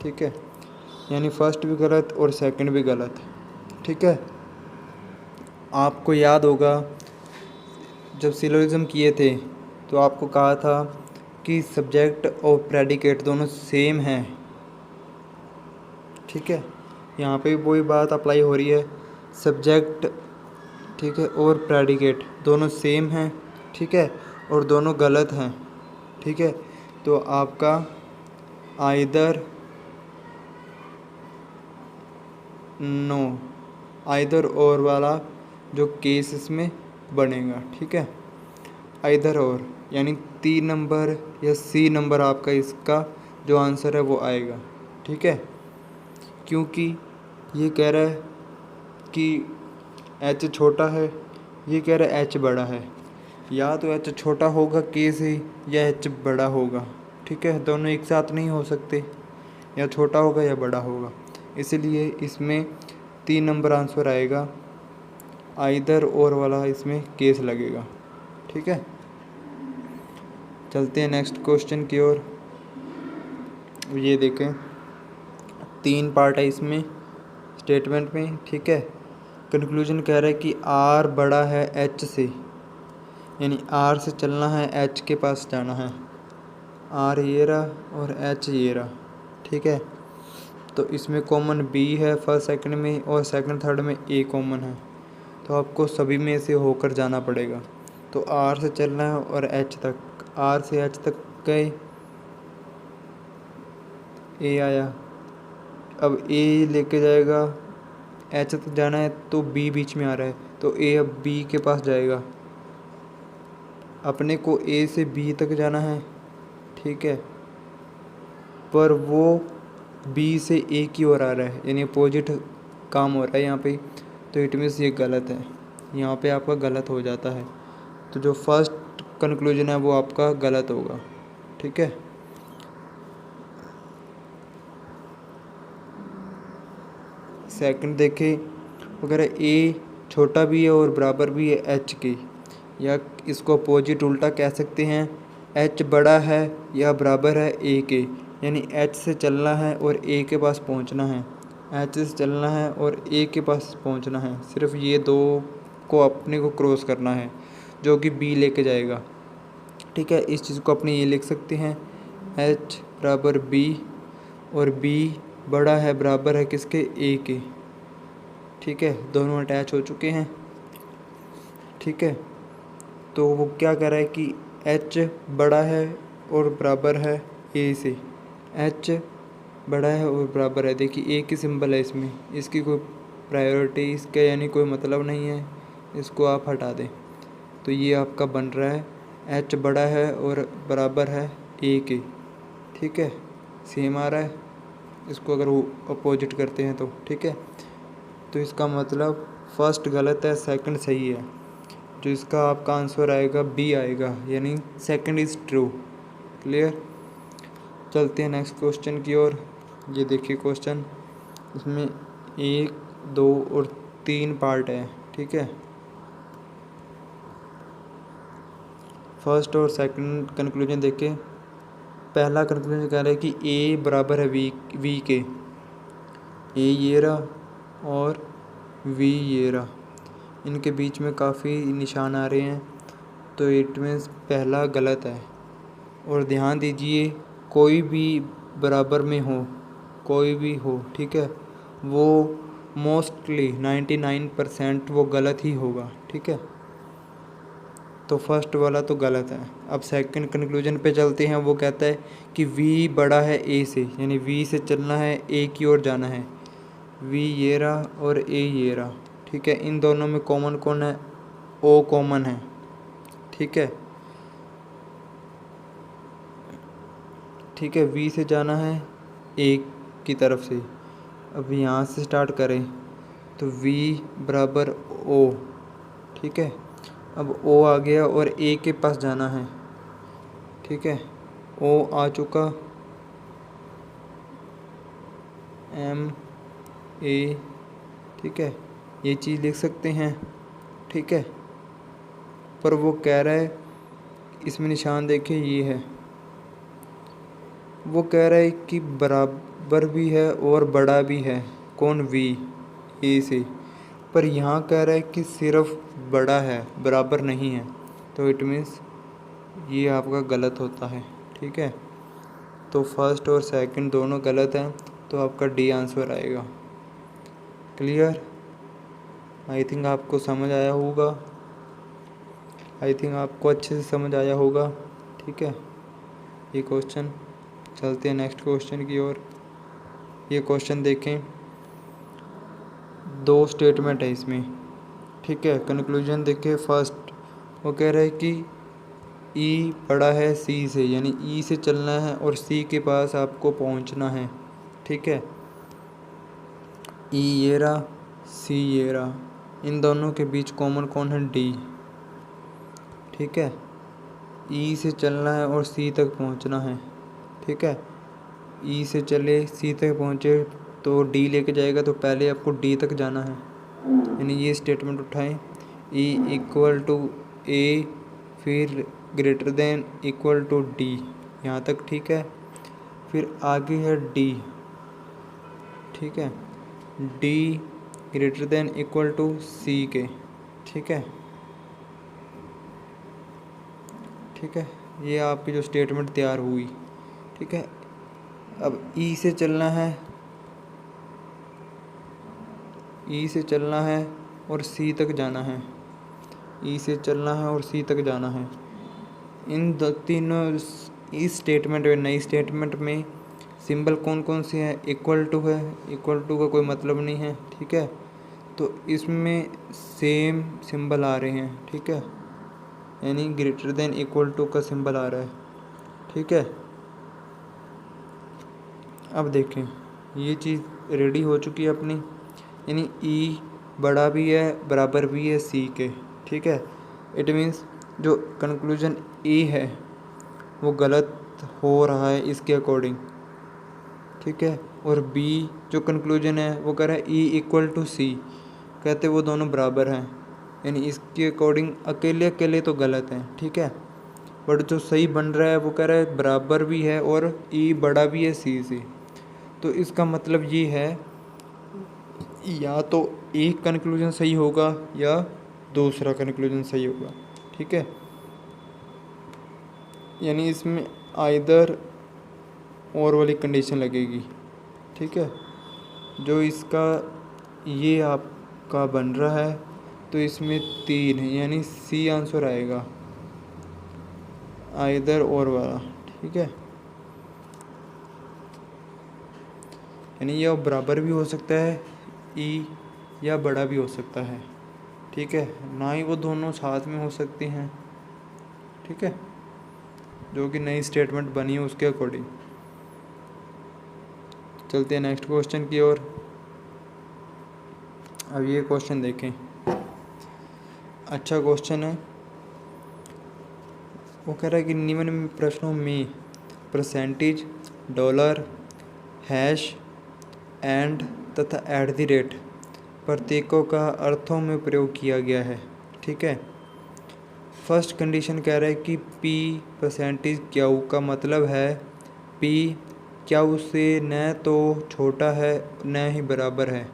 ठीक है। यानी फर्स्ट भी गलत और सेकंड भी गलत, ठीक है। आपको याद होगा जब सिलोजिज्म किए थे तो आपको कहा था कि सब्जेक्ट और प्रेडिकेट दोनों सेम हैं, ठीक है। यहाँ पे भी वही बात अप्लाई हो रही है, सब्जेक्ट, ठीक है, और प्रेडिकेट दोनों सेम हैं, ठीक है, और दोनों गलत हैं, ठीक है। तो आपका आइदर नो, आइदर और वाला जो केस इसमें बनेगा, ठीक है। आइदर और यानी 3 नंबर या सी नंबर आपका इसका जो आंसर है वो आएगा, ठीक है। क्योंकि ये कह रहा है कि एच छोटा है, ये कह रहा है एच बड़ा है, या तो एच छोटा होगा के से या एच बड़ा होगा, ठीक है, दोनों एक साथ नहीं हो सकते, या छोटा होगा या बड़ा होगा, इसलिए इसमें 3 नंबर आंसर आएगा। आइदर और वाला इसमें केस लगेगा। ठीक है, चलते हैं नेक्स्ट क्वेश्चन की ओर। ये देखें, 3 पार्ट है इसमें स्टेटमेंट में। ठीक है, कंक्लूजन कह रहा है कि आर बड़ा है एच से, यानी आर से चलना है, एच के पास जाना है। आर ये रहा और एच ये रहा। ठीक है, तो इसमें कॉमन बी है फर्स्ट सेकंड में, और सेकंड थर्ड में ए कॉमन है, तो आपको सभी में से होकर जाना पड़ेगा। तो आर से चलना है और एच तक, आर से एच तक गए, ए आया, अब ए लेके जाएगा, एच तक जाना है तो बी बीच में आ रहा है, तो ए अब बी के पास जाएगा, अपने को ए से बी तक जाना है। ठीक है, पर वो बी से ए की ओर आ रहा है, यानी अपोजिट काम हो रहा है यहाँ पे, तो इट मीन्स ये गलत है, यहाँ पे आपका गलत हो जाता है। तो जो फर्स्ट कंक्लूजन है वो आपका गलत होगा। ठीक है, सेकंड देखें, अगर ए छोटा भी है और बराबर भी है एच के, या इसको अपोजिट उल्टा कह सकते हैं, एच बड़ा है या बराबर है ए के, यानी एच से चलना है और ए के पास पहुंचना है, एच से चलना है और ए के पास पहुंचना है, सिर्फ ये दो को अपने को क्रॉस करना है, जो कि बी लेके जाएगा। ठीक है, इस चीज़ को अपने ये लिख सकते हैं, एच बराबर बी, और बी बड़ा है बराबर है किसके, ए के। ठीक है, दोनों अटैच हो चुके हैं। ठीक है, तो वो क्या कह रहा है कि एच बड़ा है और बराबर है ए से, एच बड़ा है और बराबर है, देखिए ए की सिंबल है इसमें, इसकी कोई प्रायोरिटी, इसका यानी कोई मतलब नहीं है, इसको आप हटा दें। तो ये आपका बन रहा है एच बड़ा है और बराबर है ए के। ठीक है, सेम आ रहा है, इसको अगर अपोजिट करते हैं तो। ठीक है, तो इसका मतलब फर्स्ट गलत है, सेकंड सही है, जो इसका आपका आंसर आएगा बी आएगा, यानी सेकंड इज़ ट्रू। क्लियर, चलते हैं नेक्स्ट क्वेश्चन की ओर। ये देखिए क्वेश्चन, इसमें 1, 2 और 3 पार्ट है। ठीक है, फर्स्ट और सेकंड कंक्लूजन देखें। पहला कंक्लूजन कह रहा है कि ए बराबर है वी के, ए ये रहा और वी ये रहा, इनके बीच में काफ़ी निशान आ रहे हैं, तो इट मीन्स पहला गलत है। और ध्यान दीजिए, कोई भी बराबर में हो, कोई भी हो, ठीक है, वो मोस्टली 99% वो गलत ही होगा। ठीक है, तो फर्स्ट वाला तो गलत है। अब सेकंड कंक्लूजन पे चलते हैं। वो कहता है कि v बड़ा है a से, यानी v से चलना है, a की ओर जाना है, v ये रहा और a ये रहा। ठीक है, इन दोनों में कॉमन कौन है, o कॉमन है। ठीक है, ठीक है, v से जाना है a की तरफ से। अब यहाँ से स्टार्ट करें तो v बराबर o। ठीक है, अब o आ गया और a के पास जाना है। ठीक है, o आ चुका, m a, ठीक है, ये चीज़ लिख सकते हैं। ठीक है, पर वो कह रहा है, इसमें निशान देखिए ये है, वो कह रहा है कि बराबर भी है और बड़ा भी है, कौन, v a से, पर यहाँ कह रहा है कि सिर्फ बड़ा है, बराबर नहीं है, तो इट मीन्स ये आपका गलत होता है। ठीक है, तो फर्स्ट और सेकंड दोनों गलत हैं, तो आपका डी आंसर आएगा। क्लियर, आई थिंक आपको समझ आया होगा, आई थिंक आपको अच्छे से समझ आया होगा। ठीक है, ये क्वेश्चन, चलते हैं नेक्स्ट क्वेश्चन की ओर। ये क्वेश्चन देखें, 2 स्टेटमेंट है इसमें। ठीक है, कंक्लूजन देखें। फर्स्ट वो कह रहा है कि ई बड़ा है सी से, यानी ई से चलना है और सी के पास आपको पहुंचना है। ठीक है, ई ये रहा, सी ये रहा, इन दोनों के बीच कॉमन कौन है, डी। ठीक है, ई से चलना है और सी तक पहुंचना है, ठीक है। ई से चले सी तक पहुँचे तो डी लेके जाएगा, तो पहले आपको डी तक जाना है, यानी ये स्टेटमेंट उठाएं, ई इक्वल टू ए फिर greater than equal to D, यहाँ तक ठीक है। फिर आगे है डी, ठीक है, D greater than equal to C के, ठीक है, ठीक है। ये आपकी जो स्टेटमेंट तैयार हुई, ठीक है। अब ई से चलना है, ई से चलना है और सी तक जाना है, ई से चलना है और सी तक जाना है। इन तीनों इस स्टेटमेंट में, नई स्टेटमेंट में सिंबल कौन कौन से हैं? इक्वल टू है, इक्वल टू का कोई मतलब नहीं है, ठीक है। तो इसमें सेम सिंबल आ रहे हैं, ठीक है, यानी ग्रेटर देन इक्वल टू का सिंबल आ रहा है, ठीक है। अब देखें, ये चीज़ रेडी हो चुकी है अपनी, यानी ई बड़ा भी है बराबर भी है सी के, ठीक है। इट मीन्स जो कंक्लूजन ए है वो गलत हो रहा है इसके अकॉर्डिंग, ठीक है। और बी जो कंक्लूजन है वो कह रहा है ई इक्वल टू सी, कहते वो दोनों बराबर हैं, यानी इसके अकॉर्डिंग अकेले अकेले तो गलत हैं, ठीक है। बट जो सही बन रहा है वो कह रहा है बराबर भी है और ई बड़ा भी है सी से। तो इसका मतलब ये है या तो एक कंक्लूजन सही होगा या दूसरा कंक्लूजन सही होगा, ठीक है। यानी इसमें आइदर और वाली कंडीशन लगेगी, ठीक है। जो इसका ये आपका बन रहा है तो इसमें 3 है, यानी सी आंसर आएगा, आइदर और वाला, ठीक है। यानी यह बराबर भी हो सकता है ई या बड़ा भी हो सकता है, ठीक है, ना ही वो दोनों साथ में हो सकते हैं, ठीक है, जो कि नई स्टेटमेंट बनी है उसके अकॉर्डिंग। चलते हैं नेक्स्ट क्वेश्चन की ओर। अब ये क्वेश्चन देखें, अच्छा क्वेश्चन है। वो कह रहा है कि निम्न प्रश्नों में परसेंटेज, डॉलर, हैश, एंड तथा एट द रेट प्रतीकों का अर्थों में प्रयोग किया गया है, ठीक है। फर्स्ट कंडीशन कह रहा है कि पी परसेंटेज क्यू का मतलब है पी क्यू से न तो छोटा है न ही बराबर है।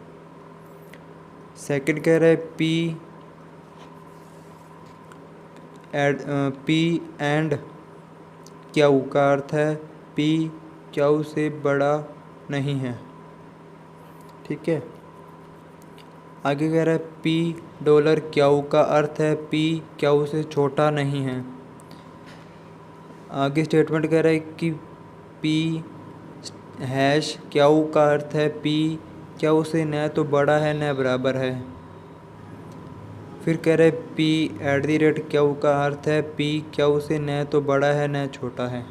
सेकंड कह रहा है पी एंड क्यू का अर्थ है पी क्यू से बड़ा नहीं है, ठीक है। आगे कह रहा है पी डॉलर क्यू का अर्थ है पी क्यू से छोटा नहीं है। आगे स्टेटमेंट कह रहा है कि पी हैश क्यू का अर्थ है पी क्यू से न तो बड़ा है न बराबर है। फिर कह रहे P at the rate Q का अर्थ है पी क्यू से न तो बड़ा है न छोटा है,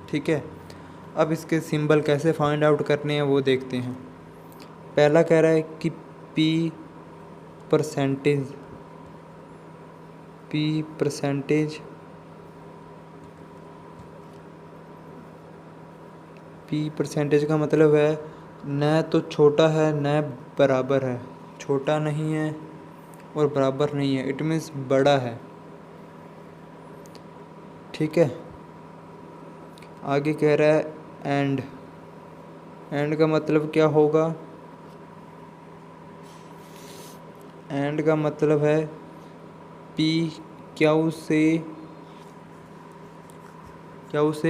ठीक है। अब इसके सिंबल कैसे फाइंड आउट करने हैं वो देखते हैं। पहला कह रहा है कि पी परसेंटेज का मतलब है न तो छोटा है न बराबर है, छोटा नहीं है और बराबर नहीं है, इट मीन्स बड़ा है, ठीक है। आगे कह रहा है एंड का मतलब क्या होगा? एंड का मतलब है पी क्यू से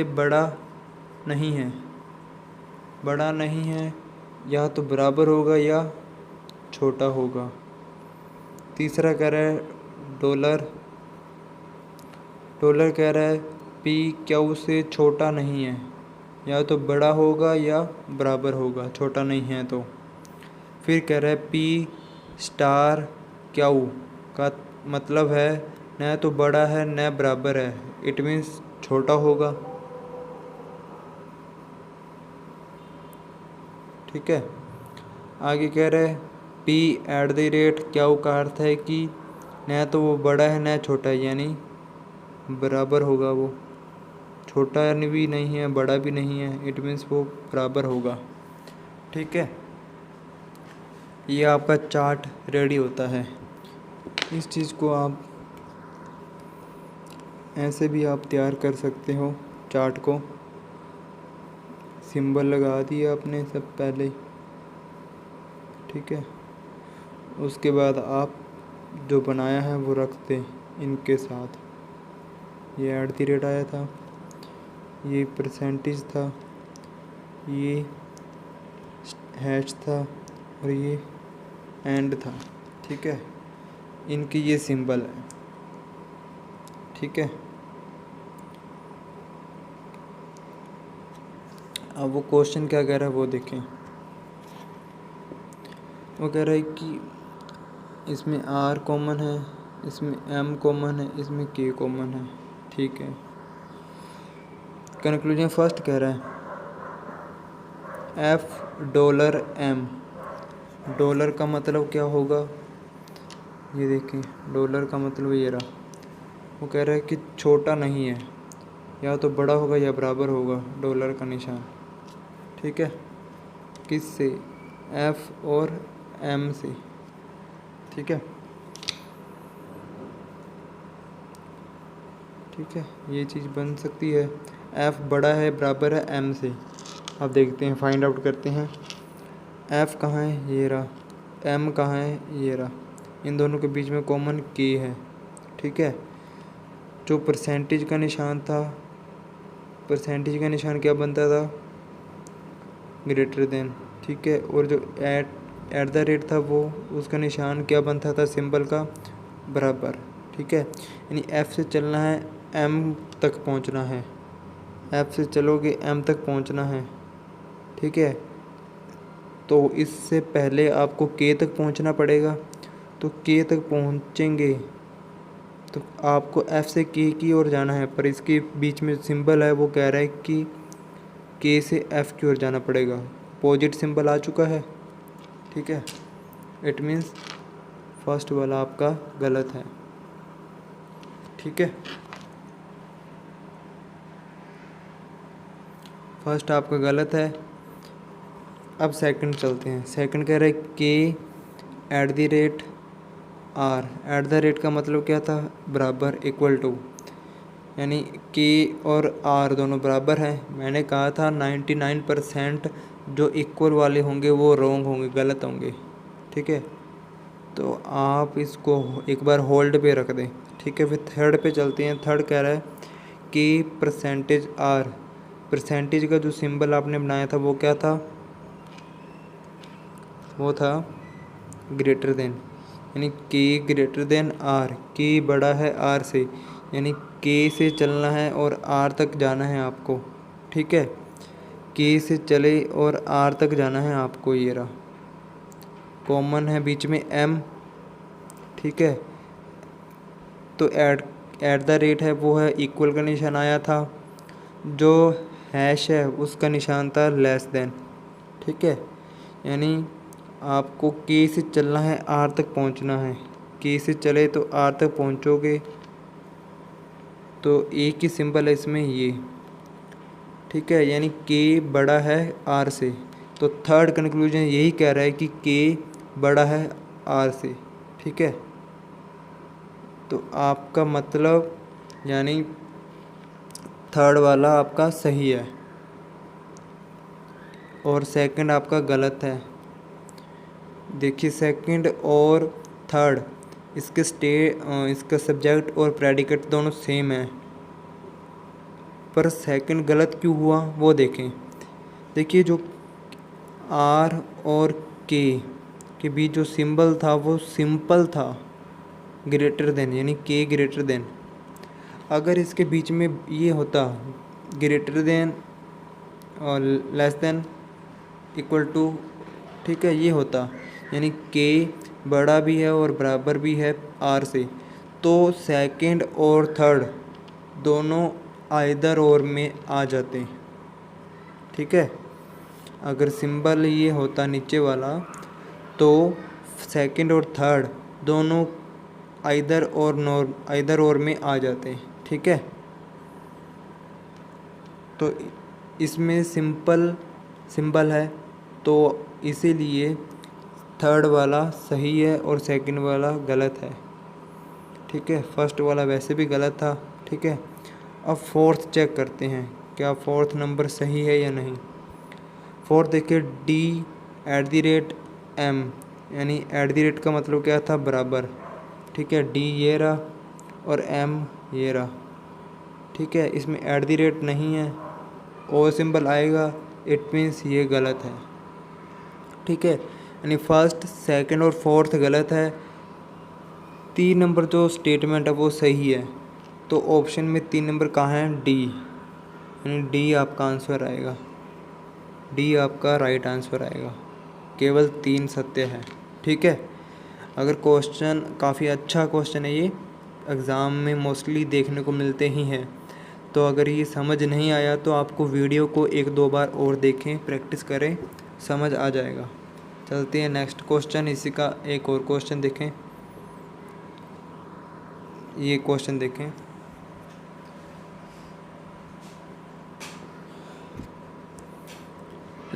बड़ा नहीं है, या तो बराबर होगा या छोटा होगा। तीसरा कह रहा है डॉलर कह रहा है पी क्यू से छोटा नहीं है, या तो बड़ा होगा या बराबर होगा, छोटा नहीं है तो। फिर कह रहा है पी स्टार क्यू का मतलब है न तो बड़ा है न बराबर है, इट मीन्स छोटा होगा, ठीक है। आगे कह रहे हैं P at the rate Q का अर्थ है कि न तो वो बड़ा है न छोटा है, यानी बराबर होगा वो छोटा भी नहीं है, बड़ा भी नहीं है, इट मीन्स वो बराबर होगा। ठीक है, ये आपका चार्ट रेडी होता है। इस चीज़ को आप ऐसे भी आप तैयार कर सकते हो। चार्ट को सिंबल लगा दिया आपने सब पहले, ठीक है। उसके बाद आप जो बनाया है वो रख दें इनके साथ। ये @ आया था, ये परसेंटेज था, ये हैश था और ये एंड था। ठीक है, इनकी ये सिंबल है। ठीक है, अब वो क्वेश्चन क्या कह रहा है वो देखें। वो कह रहा है कि इसमें R कॉमन है, इसमें M कॉमन है, इसमें K कॉमन है। ठीक है, कंक्लूजन फर्स्ट कह रहा है $M। डॉलर का मतलब क्या होगा, ये देखें, डॉलर का मतलब ये रहा। वो कह रहा है कि छोटा नहीं है, या तो बड़ा होगा या बराबर होगा डॉलर का निशान। ठीक है, किससे, F और M से। ठीक है, ठीक है, ये चीज़ बन सकती है। F बड़ा है, बराबर है M से। अब देखते हैं, फाइंड आउट करते हैं। F कहाँ है, ये रहा। M कहाँ है, ये रहा। इन दोनों के बीच में कॉमन K है। ठीक है, जो परसेंटेज का निशान था, परसेंटेज का निशान क्या बनता था, ग्रेटर देन। ठीक है, और जो @ था वो, उसका निशान क्या बनता था, सिंबल का बराबर। ठीक है, यानी F से चलना है, M तक पहुंचना है। F से चलोगे M तक पहुंचना है। ठीक है, तो इससे पहले आपको K तक पहुंचना पड़ेगा। तो K तक पहुंचेंगे तो आपको F से K की ओर जाना है, पर इसके बीच में सिंबल है वो कह रहा है कि K से F की ओर जाना पड़ेगा। अपोजिट सिंबल आ चुका है। ठीक है, इट मीन्स फर्स्ट वाला आपका गलत है। ठीक है, फर्स्ट आपका गलत है। अब सेकंड चलते हैं। सेकंड कह रहा है K @ का मतलब क्या था, बराबर, इक्वल टू, यानी K और R दोनों बराबर हैं। मैंने कहा था 99% जो इक्वल वाले होंगे वो रॉन्ग होंगे, गलत होंगे। ठीक है, तो आप इसको एक बार होल्ड पे रख दें। ठीक है, फिर थर्ड पे चलते हैं। थर्ड कह रहा है कि %R, परसेंटेज का जो सिंबल आपने बनाया था वो क्या था, वो था ग्रेटर देन, यानी K greater than R। K बड़ा है R से, यानी K से चलना है और R तक जाना है आपको। ठीक है, K से चले और R तक जाना है आपको। ये रहा, कॉमन है बीच में M। ठीक है, तो @ है वो है, इक्वल का निशान आया था। जो हैश है उसका निशान था लेस देन। ठीक है, यानी आपको K से चलना है, R तक पहुंचना है। K से चले तो R तक पहुंचोगे, तो एक ही सिंबल है इसमें, ये। ठीक है, यानी K बड़ा है R से। तो थर्ड कंक्लूजन यही कह रहा है कि K बड़ा है R से। ठीक है, तो आपका मतलब यानी थर्ड वाला आपका सही है और सेकंड आपका गलत है। देखिए, सेकंड और थर्ड, इसका सब्जेक्ट और प्रेडिकेट दोनों सेम है, पर सेकंड गलत क्यों हुआ वो देखें। देखिए, जो R और K के बीच जो सिंबल था वो सिंपल था, ग्रेटर देन, यानी K ग्रेटर देन। अगर इसके बीच में ये होता ग्रेटर देन और लेस देन, इक्वल टू, ठीक है, ये होता, यानी K बड़ा भी है और बराबर भी है R से, तो सेकंड और थर्ड दोनों आइदर और में आ जाते। ठीक है, अगर सिंबल ये होता नीचे वाला तो सेकंड और थर्ड दोनों आइदर और में आ जाते। ठीक है, तो इसमें सिंपल सिंबल है, तो इसीलिए थर्ड वाला सही है और सेकंड वाला गलत है। ठीक है, फर्स्ट वाला वैसे भी गलत था। ठीक है, अब फोर्थ चेक करते हैं, क्या फोर्थ नंबर सही है या नहीं। फोर्थ देखिए, D@M, यानी एट दी रेट का मतलब क्या था, बराबर। ठीक है, D ये रहा और M ये रहा। ठीक है, इसमें एट दी रेट नहीं है, ओ सिंबल आएगा, इट मीन्स ये गलत है। ठीक है, यानी फर्स्ट सेकंड और फोर्थ गलत है, 3 नंबर जो स्टेटमेंट है वो सही है। तो ऑप्शन में 3 नंबर कहाँ है, डी, यानी डी आपका आंसर आएगा, डी आपका राइट आंसर आएगा। केवल 3 सत्य है। ठीक है, अगर क्वेश्चन काफ़ी अच्छा क्वेश्चन है, ये एग्ज़ाम में मोस्टली देखने को मिलते ही हैं। तो अगर ये समझ नहीं आया तो आपको वीडियो को 1-2 बार और देखें, प्रैक्टिस करें, समझ आ जाएगा। चलते हैं नेक्स्ट क्वेश्चन, इसी का एक और क्वेश्चन देखें। ये क्वेश्चन देखें,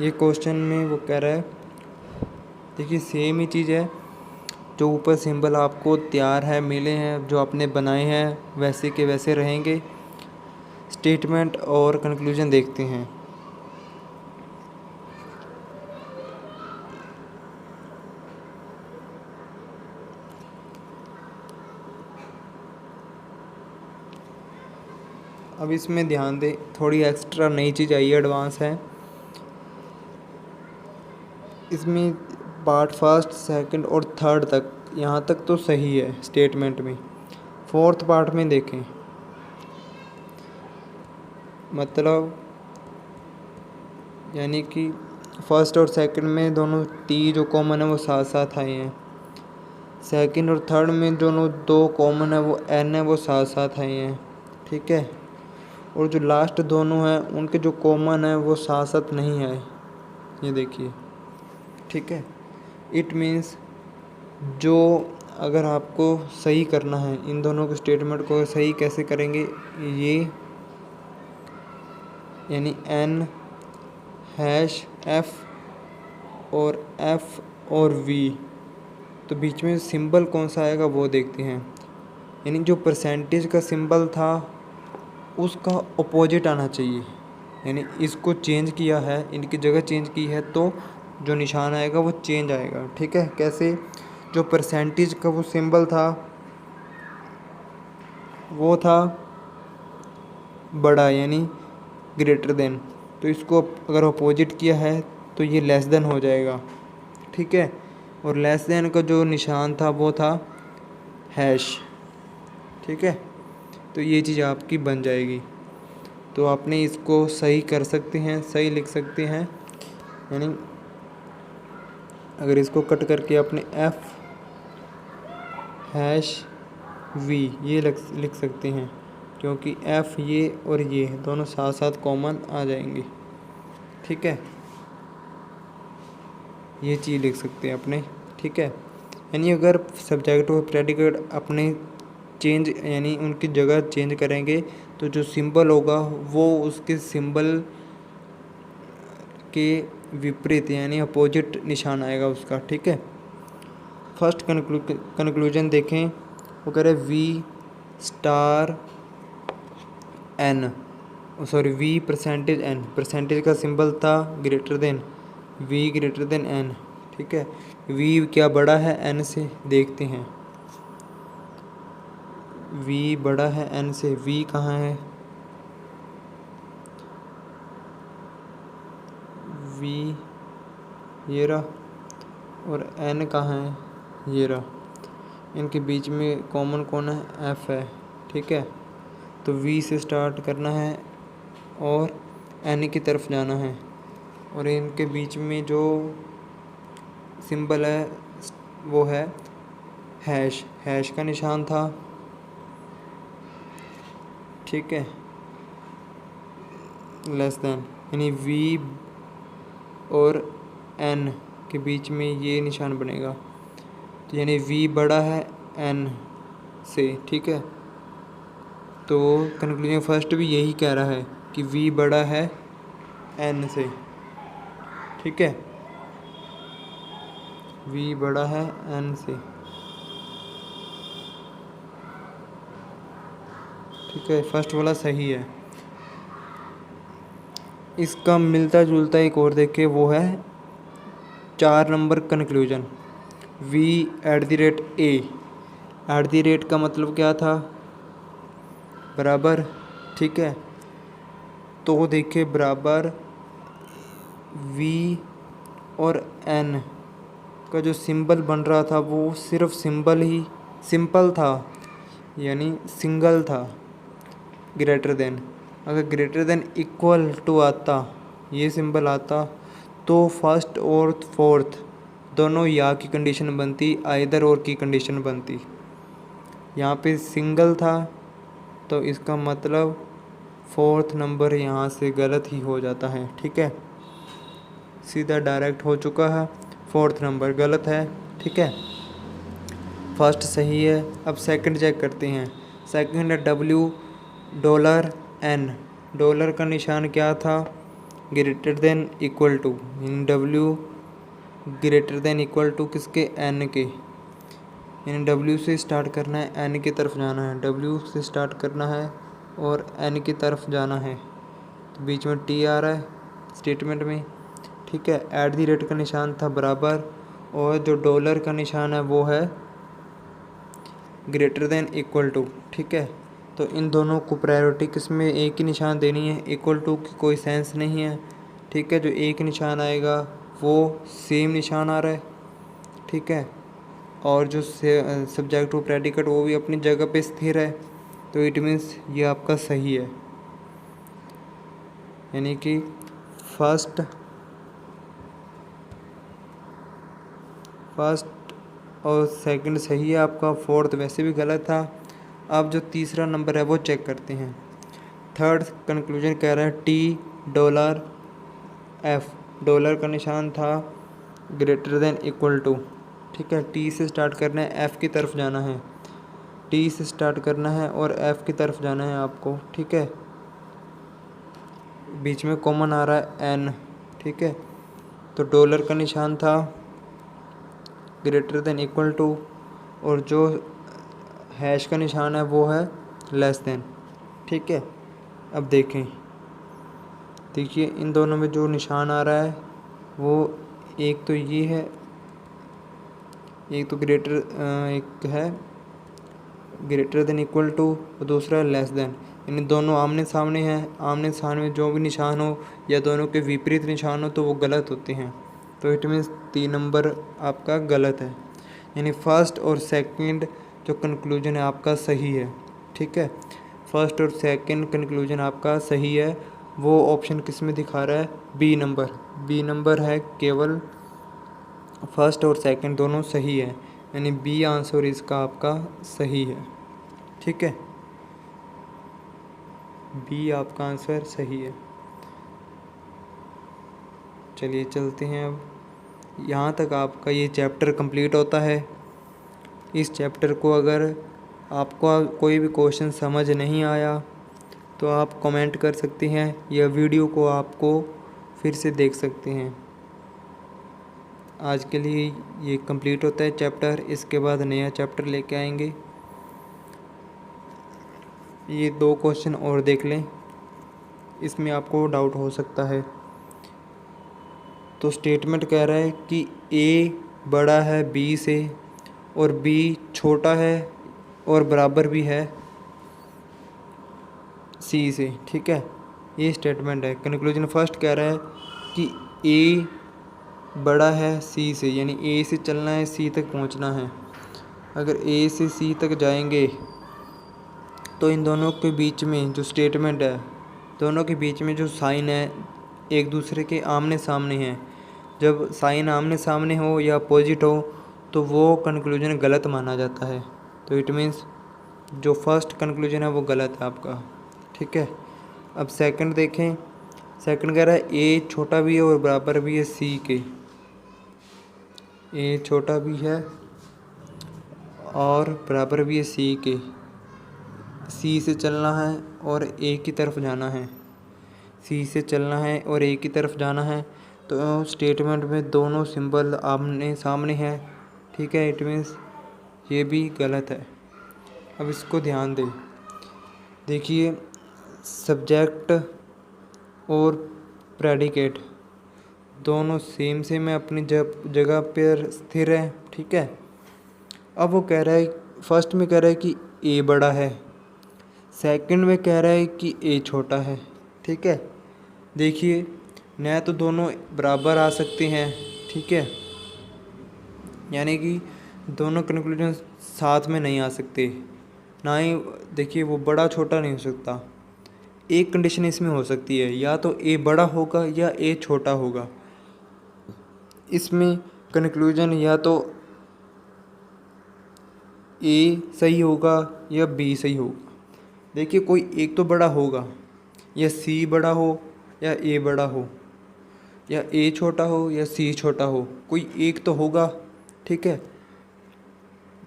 ये क्वेश्चन में वो कह रहा है, देखिए सेम ही चीज़ है, जो ऊपर सिंबल आपको तैयार है मिले हैं, जो आपने बनाए हैं वैसे के वैसे रहेंगे। स्टेटमेंट और कंक्लूजन देखते हैं। अब इसमें ध्यान दें, थोड़ी एक्स्ट्रा नई चीज़ आई है, एडवांस है। इसमें पार्ट फर्स्ट सेकंड और थर्ड तक, यहाँ तक तो सही है स्टेटमेंट में। फोर्थ पार्ट में देखें, मतलब यानी कि फर्स्ट और सेकंड में दोनों टी जो कॉमन है वो साथ साथ आए हैं। सेकंड और थर्ड में दोनों 2 कॉमन है, वो एन है, वो साथ साथ आए हैं। ठीक है, और जो लास्ट दोनों हैं उनके जो कॉमन है वो साथ साथ नहीं आए, ये देखिए। ठीक है, इट मीन्स जो अगर आपको सही करना है इन दोनों के स्टेटमेंट को, सही कैसे करेंगे, ये यानी एन हैश एफ और एफ और वी, तो बीच में सिंबल कौन सा आएगा वो देखते हैं। यानी जो परसेंटेज का सिंबल था उसका अपोजिट आना चाहिए, यानी इसको चेंज किया है, इनकी जगह चेंज की है, तो जो निशान आएगा वो चेंज आएगा। ठीक है, कैसे, जो परसेंटेज का वो सिंबल था वो था बड़ा, यानी ग्रेटर देन, तो इसको अगर अपोजिट किया है तो ये लेस देन हो जाएगा। ठीक है, और लेस देन का जो निशान था वो था हैश। ठीक है, तो ये चीज़ आपकी बन जाएगी। तो आपने इसको सही कर सकते हैं, सही लिख सकते हैं, यानी अगर इसको कट करके अपने एफ हैश वी ये लिख सकते हैं, क्योंकि एफ ये और ये दोनों साथ साथ कॉमन आ जाएंगे। ठीक है, ये चीज़ लिख सकते हैं अपने। ठीक है, यानी अगर सब्जेक्ट और प्रेडिकेट अपने चेंज, यानी उनकी जगह चेंज करेंगे तो जो सिंबल होगा वो उसके सिंबल के विपरीत, यानी अपोजिट निशान आएगा उसका। ठीक है, फर्स्ट कंक्लूजन देखें, वो कह रहे V star N, sorry V percentage N, percentage का सिंबल था greater than, V greater than N. ठीक है, वी क्या बड़ा है एन से, देखते हैं। वी बड़ा है एन से, वी कहाँ है, वी ये रहा, और एन कहाँ है, ये रहा। इनके बीच में कॉमन कौन है, एफ है। ठीक है, तो वी से स्टार्ट करना है और एन की तरफ जाना है, और इनके बीच में जो सिंबल है वो है हैश, हैश का निशान था। ठीक है, लेस देन, यानी वी और एन के बीच में ये निशान बनेगा, तो यानी वी बड़ा है एन से। ठीक है, तो कंक्लूजन फर्स्ट भी यही कह रहा है कि v बड़ा है n से, ठीक है, v बड़ा है n से, ठीक है, फर्स्ट वाला सही है। इसका मिलता जुलता एक और देखे, वो है 4 number conclusion, v @ a। At the rate का मतलब क्या था, बराबर, ठीक है, तो देखिए बराबर v और n का जो सिंबल बन रहा था वो सिर्फ सिंपल था, यानी सिंगल था, ग्रेटर देन। अगर ग्रेटर देन इक्वल टू आता, ये सिंबल आता, तो फर्स्ट और फोर्थ दोनों या की कंडीशन बनती, आइदर और की कंडीशन बनती। यहाँ पे सिंगल था तो इसका मतलब फोर्थ नंबर यहाँ से गलत ही हो जाता है, ठीक है, सीधा डायरेक्ट हो चुका है, फोर्थ नंबर गलत है, ठीक है, फर्स्ट सही है। अब सेकंड चेक करते हैं। सेकंड है $n। डॉलर का निशान क्या था, greater than equal to, W greater than equal to किसके, n के, यानी W से स्टार्ट करना है, n की तरफ जाना है, W से स्टार्ट करना है और n की तरफ जाना है, तो बीच में T आ रहा है स्टेटमेंट में, ठीक है। एट दी रेट का निशान था बराबर, और जो डॉलर का निशान है वो है ग्रेटर देन इक्वल टू, ठीक है। तो इन दोनों को प्रायोरिटी किस में, एक ही निशान देनी है, इक्वल टू की कोई सेंस नहीं है, ठीक है। जो एक निशान आएगा वो सेम निशान आ रहा है, ठीक है, और जो सब्जेक्ट और प्रेडिकेट वो भी अपनी जगह पे स्थिर है, तो इट मीन्स ये आपका सही है, यानी कि फर्स्ट और सेकंड सही है आपका, फोर्थ वैसे भी गलत था। अब जो तीसरा नंबर है वो चेक करते हैं। थर्ड कंक्लूजन कह रहा है $F। डॉलर का निशान था ग्रेटर देन इक्वल टू, ठीक है, T से स्टार्ट करना है, F की तरफ जाना है, T से स्टार्ट करना है और F की तरफ जाना है आपको, ठीक है, बीच में कॉमन आ रहा है N, ठीक है। तो डॉलर का निशान था ग्रेटर देन इक्वल टू, और जो हैश का निशान है वो है लेस देन, ठीक है। अब देखिए इन दोनों में जो निशान आ रहा है वो एक तो ये है, एक तो एक है ग्रेटर देन इक्वल टू और दूसरा है लेस देन, यानी दोनों आमने सामने हैं। आमने सामने जो भी निशान हो या दोनों के विपरीत निशान हो तो वो गलत होते हैं, तो इट मीन्स 3 नंबर आपका गलत है, यानी फर्स्ट और सेकंड जो कंक्लूजन है आपका सही है, ठीक है। फर्स्ट और सेकंड कंक्लूजन आपका सही है। वो ऑप्शन किस में दिखा रहा है, बी नंबर है, केवल फर्स्ट और सेकंड दोनों सही है, यानी बी आंसर इसका आपका सही है, ठीक है, बी आपका आंसर सही है। चलिए चलते हैं, अब यहाँ तक आपका ये चैप्टर कंप्लीट होता है। इस चैप्टर को अगर आपको कोई भी क्वेश्चन समझ नहीं आया तो आप कमेंट कर सकते हैं, या वीडियो को आपको फिर से देख सकते हैं। आज के लिए ये कंप्लीट होता है चैप्टर, इसके बाद नया चैप्टर लेके आएंगे। ये 2 क्वेश्चन और देख लें, इसमें आपको डाउट हो सकता है। तो स्टेटमेंट कह रहा है कि A बड़ा है B से और B छोटा है और बराबर भी है C से, ठीक है, ये स्टेटमेंट है। कंक्लूजन फर्स्ट कह रहा है कि A बड़ा है C से, यानी A से चलना है, C तक पहुंचना है। अगर A से C तक जाएंगे तो इन दोनों के बीच में जो स्टेटमेंट है, दोनों के बीच में जो साइन है एक दूसरे के आमने सामने हैं। जब साइन आमने सामने हो या अपोजिट हो तो वो कंक्लूजन गलत माना जाता है, तो इट मीन्स जो फर्स्ट कंक्लूजन है वो गलत है आपका, ठीक है। अब सेकंड देखें। सेकंड कह रहा है A छोटा भी है और बराबर भी है C के, A छोटा भी है और बराबर भी है C के, C से चलना है और A की तरफ जाना है, सी से चलना है और ए की तरफ जाना है, तो स्टेटमेंट में दोनों सिंबल आमने सामने हैं, ठीक है। इट मीन्स ये भी गलत है। अब इसको ध्यान दें, देखिए सब्जेक्ट और प्रेडिकेट दोनों सेम है, अपनी जगह पर स्थिर है, ठीक है। अब वो कह रहा है, फर्स्ट में कह रहा है कि ए बड़ा है, सेकंड में कह रहा है कि ए छोटा है, ठीक है। देखिए न तो दोनों बराबर आ सकते हैं, ठीक है, यानी कि दोनों कंक्लूजन साथ में नहीं आ सकते, ना ही देखिए वो बड़ा छोटा नहीं हो सकता। एक कंडीशन इसमें हो सकती है, या तो ए बड़ा होगा या ए छोटा होगा। इसमें कंक्लूजन या तो ए सही होगा या बी सही होगा। देखिए कोई एक तो बड़ा होगा, या सी बड़ा हो या ए बड़ा हो, या ए छोटा हो या सी छोटा हो, कोई एक तो होगा, ठीक है।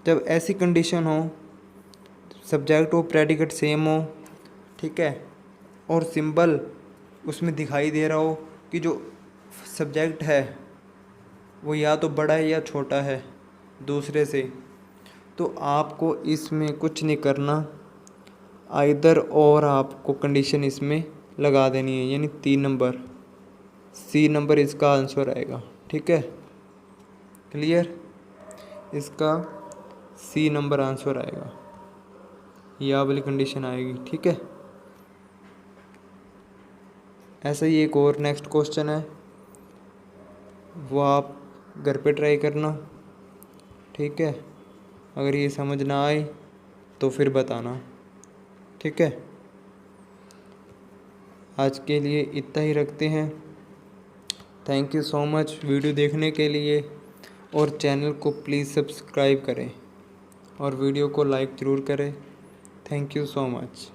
जब ऐसी कंडीशन हो, सब्जेक्ट हो प्रेडिकेट सेम हो, ठीक है, और सिंबल उसमें दिखाई दे रहा हो कि जो सब्जेक्ट है वो या तो बड़ा है या छोटा है दूसरे से, तो आपको इसमें कुछ नहीं करना, आइदर और आपको कंडीशन इसमें लगा देनी है, यानी 3 नंबर, सी नंबर इसका आंसर आएगा, ठीक है। क्लियर, इसका सी नंबर आंसर आएगा, यह वाली कंडीशन आएगी, ठीक है। ऐसा ही एक और नेक्स्ट क्वेश्चन है, वो आप घर पे ट्राई करना, ठीक है। अगर ये समझ ना आए तो फिर बताना, ठीक है। आज के लिए इतना ही रखते हैं। Thank you so much video देखने के लिए, और चैनल को प्लीज़ सब्सक्राइब करें और वीडियो को लाइक ज़रूर करें। Thank you so much.